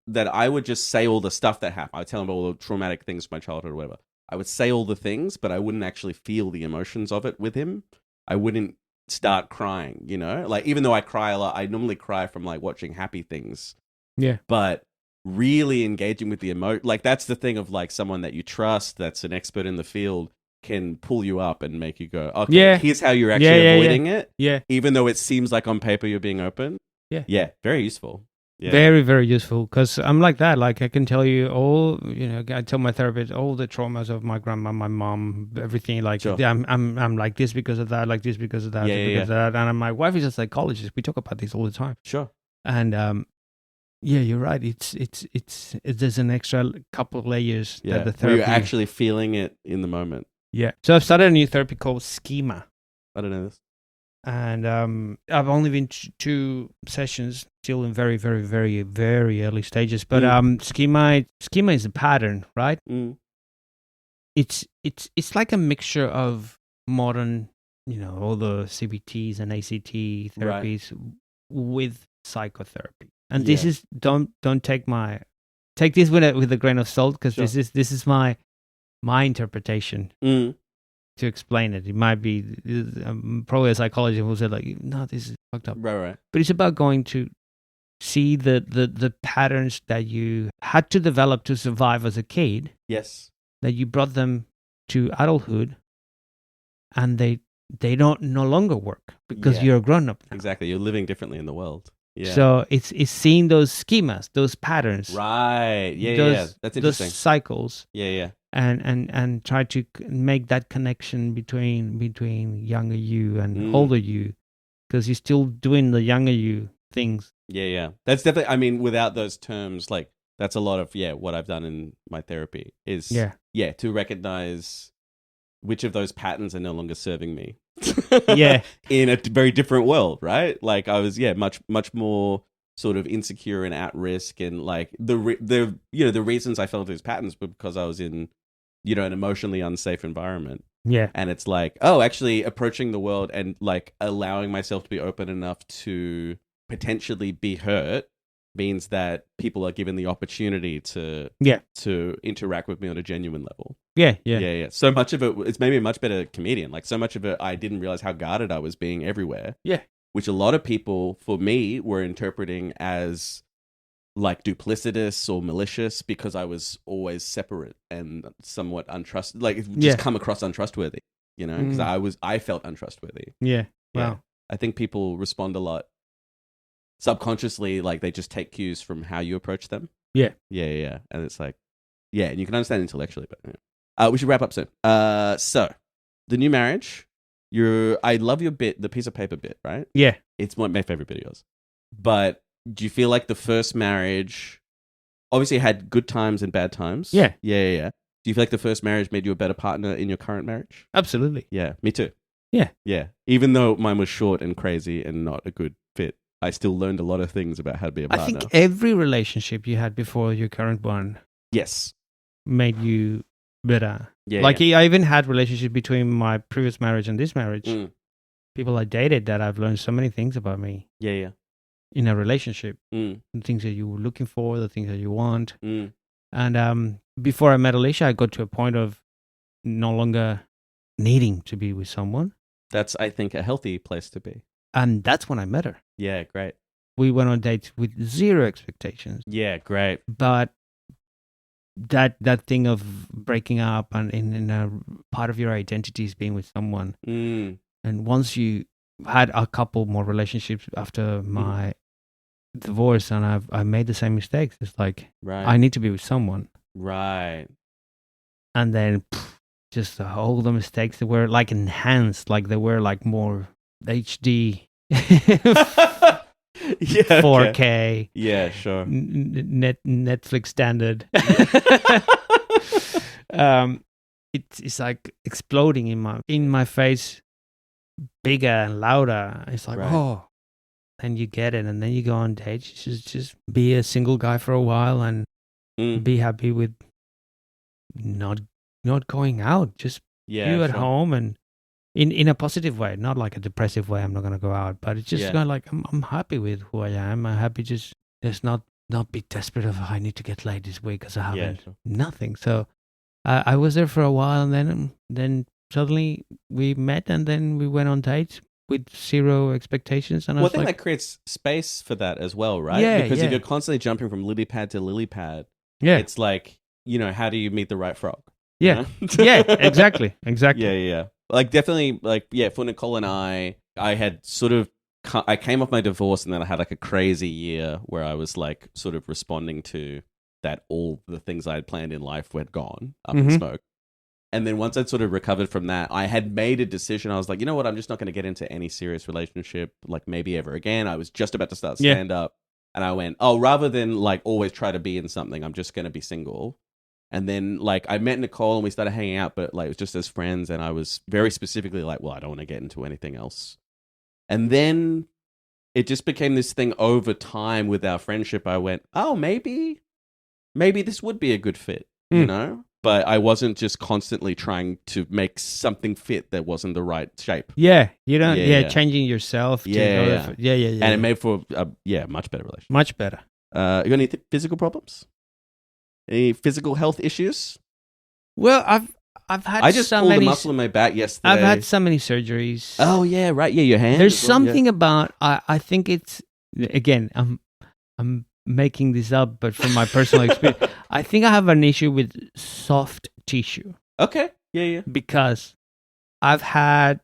that I would just say all the stuff that happened. I would tell him about all the traumatic things from my childhood or whatever. I would say all the things, but I wouldn't actually feel the emotions of it with him. I wouldn't start crying, you know? Like, even though I cry a lot, I normally cry from, like, watching happy things. Yeah. But really engaging with the like, that's the thing of, like, someone that you trust, that's an expert in the field, can pull you up and make you go, okay, here's how you're actually avoiding it. Yeah. Even though it seems like on paper you're being open. Yeah. Yeah, very useful. Yeah. Very, very useful, because I'm like that. Like, I can tell you I tell my therapist all the traumas of my grandma, my mom, everything. Like, Sure. I'm like this because of that, like this because of that, because of that. And my wife is a psychologist. We talk about this all the time. Sure. And yeah, you're right. It's there's an extra couple of layers that the therapy. Where you're actually feeling it in the moment. Yeah. So I've started a new therapy called Schema. I don't know this. And I've only been to 2 sessions, still in very, very, very, very early stages. But schema is a pattern, right? Mm. It's like a mixture of modern, all the CBTs and ACT therapies with psychotherapy. And this is don't take this with a grain of salt, because this is my interpretation. To explain it. It might be probably a psychologist who said, like, no, this is fucked up. Right. But it's about going to see the patterns that you had to develop to survive as a kid. Yes. That you brought them to adulthood, and they don't no longer work because you're a grown up now. Exactly. You're living differently in the world. Yeah. So it's seeing those schemas, those patterns. Right. Yeah. That's interesting. Those cycles. Yeah. And try to make that connection between younger you and older you, because you're still doing the younger you things. Yeah. That's definitely, I mean, without those terms, like, that's a lot of, what I've done in my therapy is, to recognize which of those patterns are no longer serving me. In a very different world, right? Like, I was, much more sort of insecure and at risk, and like the reasons I fell into these patterns were because I was in an emotionally unsafe environment. And it's like, actually approaching the world and like allowing myself to be open enough to potentially be hurt means that people are given the opportunity to interact with me on a genuine level. So much of it's made me a much better comedian. Like, so much of it, I didn't realize how guarded I was being everywhere. Which a lot of people, for me, were interpreting as like duplicitous or malicious, because I was always separate and somewhat untrustworthy. Like, it just come across untrustworthy, because I felt untrustworthy. Wow. I think people respond a lot subconsciously, like they just take cues from how you approach them. And it's like, and you can understand intellectually, but we should wrap up soon. So the new marriage. I love your bit, the piece of paper bit, right? It's my favorite bit of yours. But do you feel like the first marriage obviously had good times and bad times? Do you feel like the first marriage made you a better partner in your current marriage? Absolutely. Yeah, me too. Yeah. Even though mine was short and crazy and not a good fit, I still learned a lot of things about how to be a partner. I think every relationship you had before your current one made you better. I even had relationships between my previous marriage and this marriage. People I dated that I've learned so many things about me. In a relationship, the things that you were looking for, the things that you want. And before I met Alicia, I got to a point of no longer needing to be with someone. That's, I think, a healthy place to be. And that's when I met her. Yeah, great. We went on dates with zero expectations. Yeah, great. But that thing of breaking up and in a part of your identity is being with someone. And once you had a couple more relationships after my divorced, and I made the same mistakes. It's like Right. I need to be with someone, Right. and then just all the mistakes that were like enhanced, like they were like more HD, Yeah. 4K, Yeah, sure. Netflix standard. It's like exploding in my face, bigger and louder. It's like, Right. oh, and you get it, and then you go on dates. Just be a single guy for a while and be happy with not going out. Just Yeah, you at sure. home, and in a positive way, not like a depressive way. I'm not gonna go out, but it's just kind of like I'm happy with who I am. I'm happy just not be desperate of I need to get laid this week because I haven't nothing. So I was there for a while, and then suddenly we met, and then we went on dates with zero expectations. And I Well, I was think like, that creates space for that as well, right? Yeah, Because yeah. if you're constantly jumping from lily pad to lily pad, yeah, it's like, how do you meet the right frog? yeah, yeah, exactly. Yeah. Like, definitely, like, for Nicole and I had sort of, I came off my divorce, and then I had like a crazy year where I was like sort of responding to that all the things I had planned in life were gone up in smoke. And then once I'd sort of recovered from that, I had made a decision. I was like, you know what? I'm just not going to get into any serious relationship, like maybe ever again. I was just about to start stand up. And I went, rather than like always try to be in something, I'm just going to be single. And then like I met Nicole and we started hanging out, but like it was just as friends. And I was very specifically like, well, I don't want to get into anything else. And then it just became this thing over time with our friendship. I went, maybe this would be a good fit, you know? But I wasn't just constantly trying to make something fit that wasn't the right shape. Yeah, you don't. Changing yourself. Yeah. Yeah. And it made for a much better relationship. Much better. You got any physical problems? Any physical health issues? Well, I've had. I just pulled a muscle in my back yesterday. I've had so many surgeries. Oh yeah, right. Yeah, your hand. There's something about. I think it's again. I'm making this up, but from my personal experience, I think I have an issue with soft tissue. Okay. Yeah. Because I've had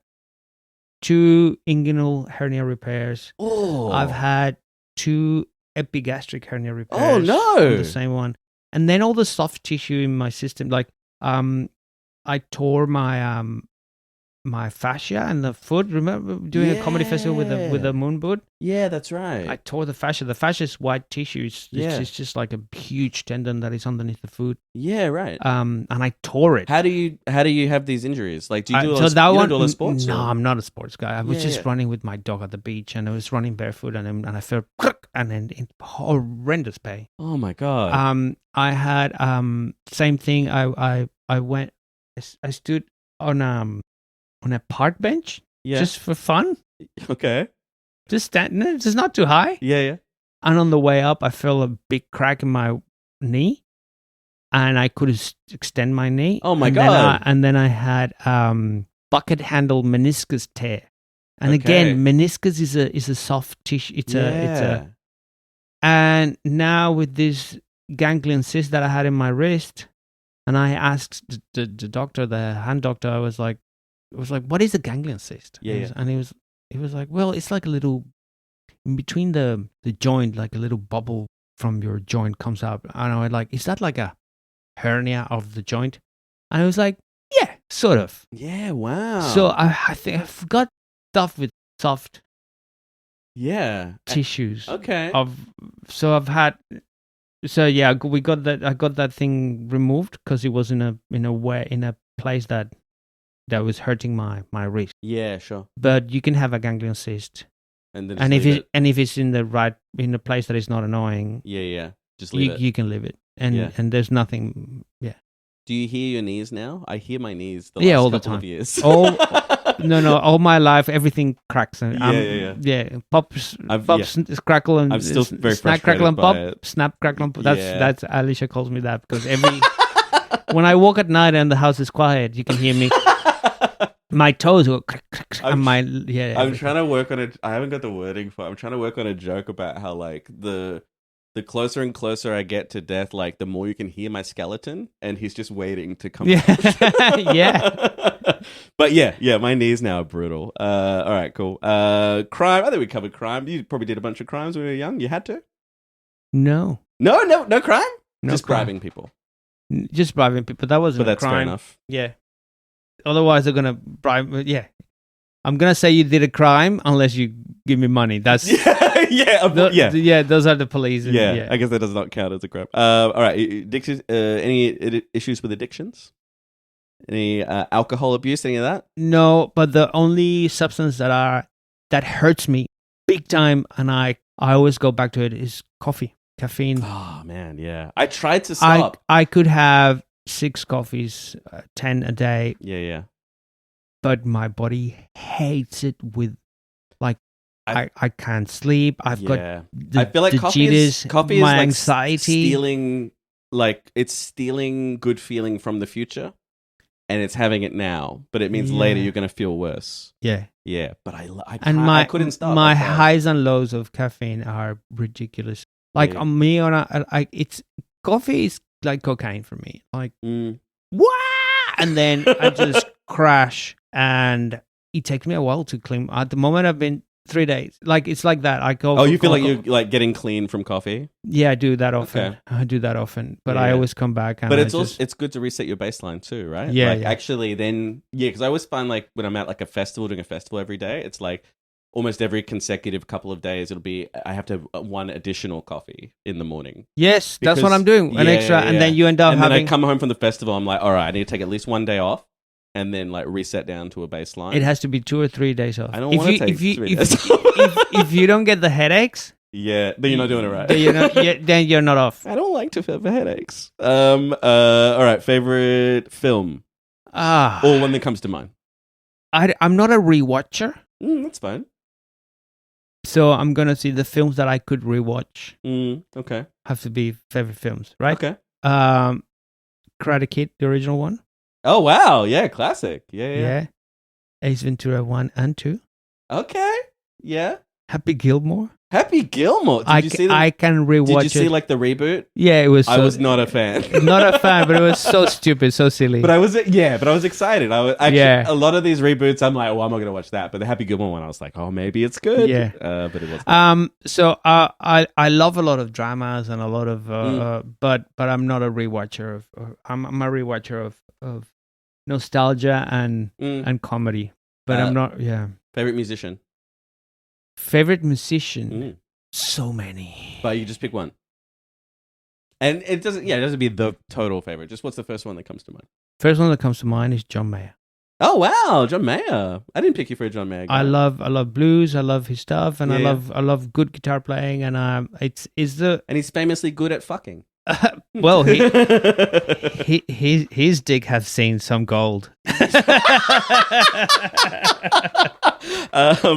2 inguinal hernia repairs. Oh. I've had 2 epigastric hernia repairs. Oh no. On the same one. And then all the soft tissue in my system, like I tore my fascia and the foot. Remember doing a comedy festival with a moon boot? Yeah, that's right. I tore the fascia. The fascia is white tissue. It's just like a huge tendon that is underneath the foot. Yeah, right. And I tore it. How do you have these injuries? Like, do you do do a lot of sports? No, I'm not a sports guy. I was just running with my dog at the beach, and I was running barefoot, and I felt and then in horrendous pain. Oh my god. I had same thing. I stood on a park bench just for fun. Okay. Just stand. It's not too high. Yeah. And on the way up, I felt a big crack in my knee, and I couldn't extend my knee. Oh my god! And then I had bucket handle meniscus tear. And again, meniscus is a soft tissue. It's a. And now with this ganglion cyst that I had in my wrist, and I asked the doctor, the hand doctor, I was like, what is a ganglion cyst? Yeah. And he was like, well, it's like a little, in between the joint, like a little bubble from your joint comes up. And I was like, is that like a hernia of the joint? And I was like, yeah, sort of. Yeah, wow. So I think I forgot stuff with soft tissues. Okay. We got that. I got that thing removed because it was in a place that was hurting my wrist. Yeah, sure. But you can have a ganglion cyst, and if it's in a place that is not annoying, just leave it. You can leave it, and there's nothing. Yeah. Do you hear your knees now? I hear my knees the last all the couple time. of years. No, all my life everything cracks. And pops, crackle, and I'm still very snap, crackle, and by pop. it. Snap, crackle, and pop. That's Alicia calls me that because when I walk at night and the house is quiet, you can hear me. My toes go crack, crack, crack, and my I'm trying to work on it. I haven't got the wording for it. I'm trying to work on a joke about how like the closer and closer I get to death, like the more you can hear my skeleton, and he's just waiting to come out. Yeah. But yeah, my knees now are brutal. All right, cool. Crime. I think we covered crime. You probably did a bunch of crimes when you were young. You had to? No. No crime? No just crime. bribing people. Just bribing people. That wasn't But that's a crime. fair enough. Yeah. Otherwise, they're gonna bribe. Yeah. I'm gonna say you did a crime unless you give me money. That's yeah. Those are the police. Yeah, I guess that does not count as a crime. All right, any issues with addictions? Any alcohol abuse? Any of that? No, but the only substance that hurts me big time, and I always go back to it, is coffee, caffeine. Oh man, yeah. I tried to stop. I could have 6 coffees, 10 a day. Yeah. But my body hates it with, like, I can't sleep. I've got I feel like coffee is my like anxiety. It's stealing good feeling from the future, and it's having it now. But it means later you're going to feel worse. Yeah. But I couldn't stop. My highs and lows of caffeine are ridiculous. Like on me, it's coffee is like cocaine for me. Like, wah! And then I just crash, and it takes me a while to clean. At the moment, I've been 3 days. Like, it's like that. I go. Oh, you feel like you're like getting clean from coffee? Yeah, I do that often. Okay. I do that often, but I always come back. And but it's good to reset your baseline too, right? Yeah. Like, actually, then because I always find like when I'm at like a festival, doing a festival every day, it's like almost every consecutive couple of days, it'll be I have to have one additional coffee in the morning. Yes, that's what I'm doing. An extra, and then you end up having. Then I come home from the festival, I'm like, all right, I need to take at least one day off, and then like reset down to a baseline. It has to be 2 or 3 days off. I don't want to take 3 days if you don't get the headaches, then you're not doing it right. Then you're not off. I don't like to have headaches. All right, favorite film. Or one that comes to mind. I'm not a rewatcher. That's fine. So I'm gonna see the films that I could rewatch. Okay. Have to be favorite films, right? Okay. Karate Kid, the original one. Oh wow, yeah, classic. Yeah. Ace Ventura 1 and 2. Okay. Yeah. Happy Gilmore. Happy Gilmore. Did you see I can rewatch it. Did you see like the reboot? Yeah, it was. I was not a fan. Not a fan, but it was so stupid, so silly. But I was excited. I was actually a lot of these reboots. I'm like, well, I'm not going to watch that. But the Happy Gilmore one, I was like, oh, maybe it's good. Yeah. But it wasn't. So I love a lot of dramas and a lot of but I'm not a rewatcher of. I'm a rewatcher of nostalgia and comedy. But I'm not. Yeah. Favorite musician. Favorite musician. So many. But you just pick one. And it doesn't be the total favorite. Just what's the first one that comes to mind? First one that comes to mind is John Mayer. Oh wow, John Mayer. I didn't pick you for a John Mayer guy. I love blues, I love his stuff, and I love good guitar playing, and and he's famously good at fucking. Well, his dick has seen some gold.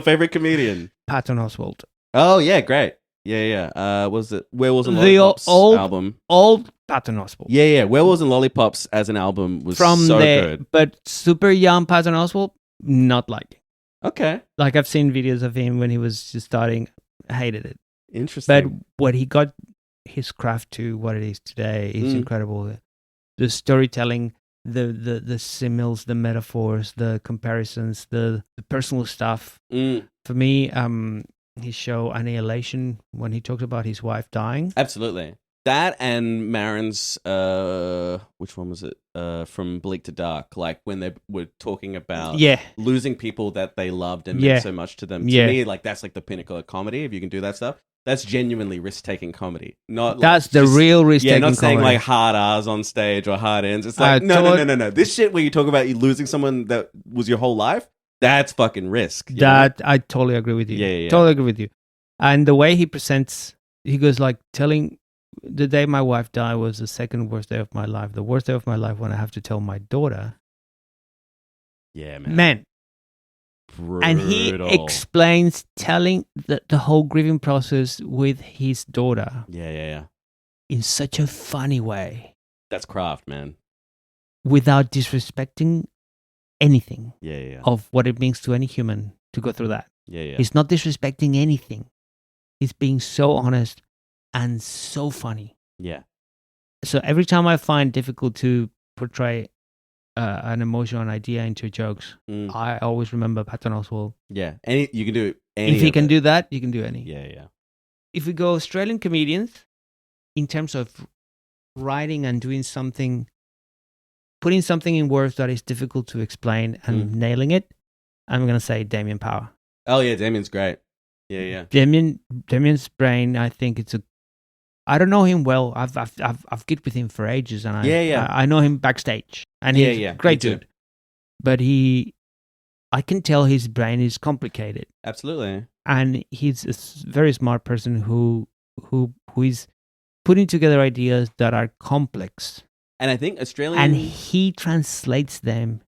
Favorite comedian? Patton Oswalt. Oh yeah, great. Yeah. Was it Werewolves and Lollipops album? Old Patton Oswalt. Yeah. Werewolves and Lollipops as an album was good. But super young Patton Oswalt, not liking. Okay. Like I've seen videos of him when he was just starting, hated it. Interesting. But what he got his craft to what it is today is incredible. The storytelling, the similes, the metaphors, the comparisons, the personal stuff. For me, his show Annihilation, when he talked about his wife dying. Absolutely. That and Maron's, which one was it? From Bleak to Dark, like when they were talking about losing people that they loved and meant so much to them. To me, like that's like the pinnacle of comedy. If you can do that stuff, that's genuinely risk-taking comedy. That's the real risk-taking comedy. Not saying like hard R's on stage or hard ends. It's like, no. This shit where you talk about you losing someone that was your whole life, that's fucking risk. That I totally agree with you. Yeah. Totally agree with you. And the way he presents, he goes like telling... The day my wife died was the second worst day of my life. The worst day of my life when I have to tell my daughter. Yeah, man. Man. Brutal. And he explains telling the whole grieving process with his daughter. Yeah. In such a funny way. That's craft, man. Without disrespecting anything. Yeah. Of what it means to any human to go through that. Yeah. He's not disrespecting anything. He's being so honest. and so funny. Yeah. So every time I find difficult to portray an emotional idea into jokes, I always remember Patton Oswalt. Yeah. You can do any. If he can do that, you can do any. Yeah. If we go Australian comedians, in terms of writing and doing something, putting something in words that is difficult to explain and nailing it, I'm going to say Damien Power. Oh, yeah. Damien's great. Yeah. Damien's brain, I think I don't know him well. I've gigged with him for ages, and I know him backstage, and he's a great dude. But I can tell his brain is complicated. Absolutely. And he's a very smart person who is putting together ideas that are complex. And I think and he translates them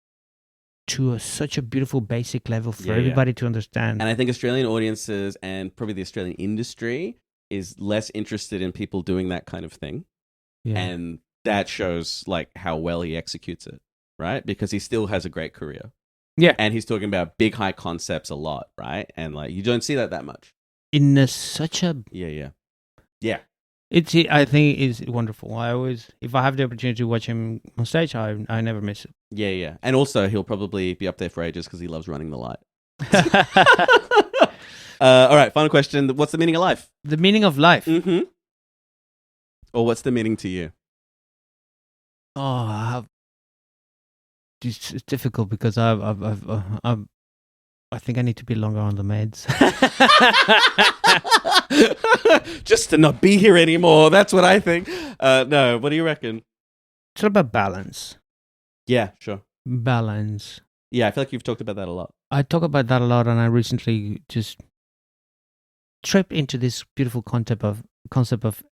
to such a beautiful basic level for everybody to understand. And I think Australian audiences and probably the Australian industry is less interested in people doing that kind of thing. Yeah. And that shows like how well he executes it, right? Because he still has a great career. Yeah. And he's talking about big, high concepts a lot, right? And like you don't see that much. In such a... Yeah. I think it's wonderful. If I have the opportunity to watch him on stage, I never miss it. Yeah. And also he'll probably be up there for ages because he loves running the light. All right, final question. What's the meaning of life? The meaning of life? Mm-hmm. Or what's the meaning to you? Oh, it's difficult because I think I need to be longer on the meds. Just to not be here anymore. That's what I think. No, what do you reckon? It's all about balance. Yeah, sure. Balance. Yeah, I feel like you've talked about that a lot. I talk about that a lot, and I recently just tripped into this beautiful concept of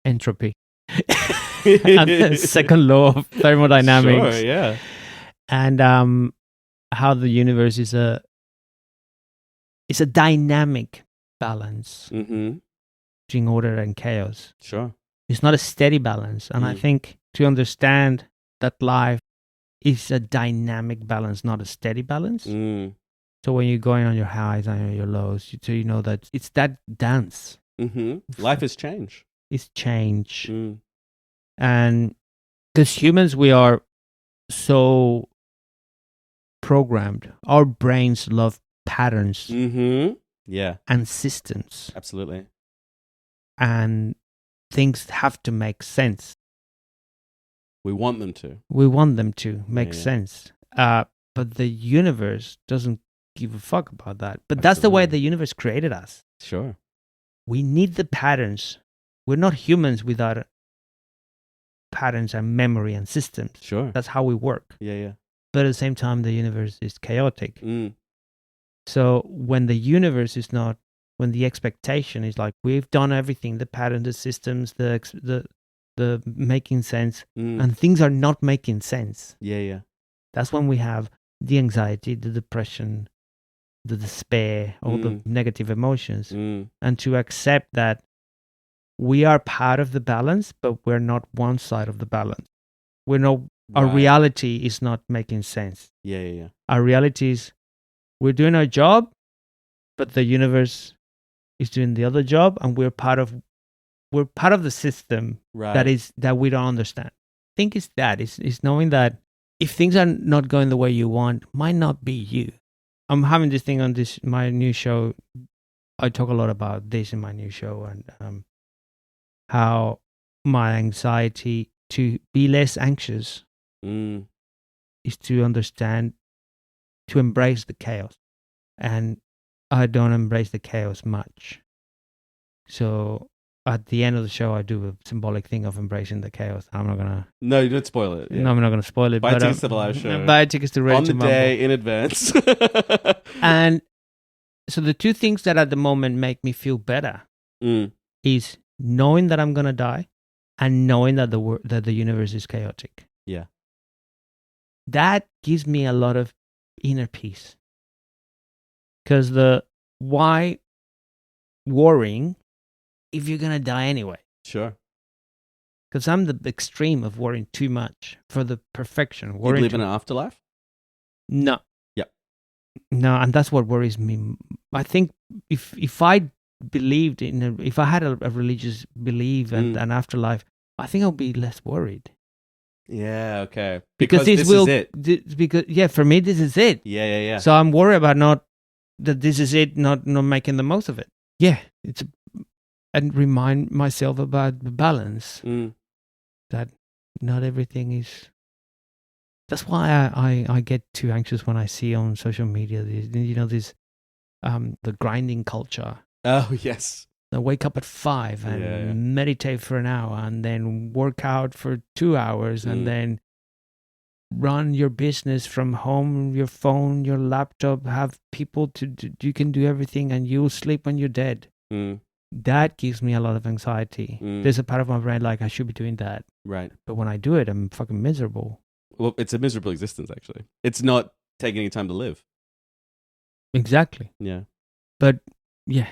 entropy. And the second law of thermodynamics. Sure, yeah. And how the universe is a dynamic balance between order and chaos. Sure. It's not a steady balance. And I think to understand that life is a dynamic balance, not a steady balance. So when you're going on your highs and your lows, you know that it's that dance. Life is change. It's change. And as humans, we are so programmed. Our brains love patterns. Yeah. And systems. Absolutely. And things have to make sense. We want them to. We want them to make sense. But the universe doesn't give a fuck about that. But Absolutely. That's the way the universe created us. Sure. We need the patterns. We're not humans without patterns and memory and systems. Sure. That's how we work. Yeah. But at the same time, the universe is chaotic. So when the universe is not, when the expectation is like, we've done everything, the pattern, the systems, the making sense, and things are not making sense. Yeah. That's when we have the anxiety, the depression, the despair, all the negative emotions. And to accept that we are part of the balance, but we're not one side of the balance. We're not, our reality is not making sense. Yeah. Our reality is we're doing our job, but the universe is doing the other job, and we're part of the system that we don't understand. I think it's that. It's knowing that if things are not going the way you want, might not be you. I'm having this thing on my new show. I talk a lot about this in my new show, and how my anxiety to be less anxious is to understand, to embrace the chaos. And I don't embrace the chaos much. So at the end of the show, I do a symbolic thing of embracing the chaos. I'm not going to... No, you don't spoil it. Yeah. No, I'm not going to spoil it. Buy tickets to the live show. Buy tickets to on the day in advance. And so the two things that at the moment make me feel better is knowing that I'm going to die and knowing that the universe is chaotic. Yeah. That gives me a lot of inner peace. Because why worrying if you're going to die anyway? Sure. Because I'm the extreme of worrying too much for the perfection. You believe in an afterlife? No. Yep. No, and that's what worries me. I think if I believed if I had a religious belief and an afterlife, I think I'll be less worried. Yeah, okay. Because this is it. Because for me, this is it. Yeah. So I'm worried about that this is it, not making the most of it. Yeah, and remind myself about the balance. That not everything is. That's why I get too anxious when I see on social media this the grinding culture. Oh yes. I wake up at 5 and meditate for an hour and then work out for 2 hours and then run your business from home, your phone, your laptop, have people you can do everything and you'll sleep when you're dead. That gives me a lot of anxiety. There's a part of my brain like I should be doing that. Right. But when I do it, I'm fucking miserable. Well, it's a miserable existence, actually. It's not taking any time to live. Exactly. Yeah. But yeah,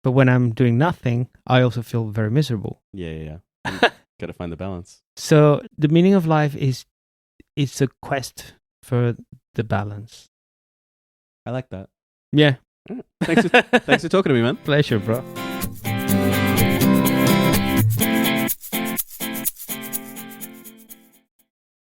but when I'm doing nothing, I also feel very miserable. Yeah. Got to find the balance. So the meaning of life is it's a quest for the balance. I like that. Yeah. Thanks for talking to me, man. Pleasure, bro.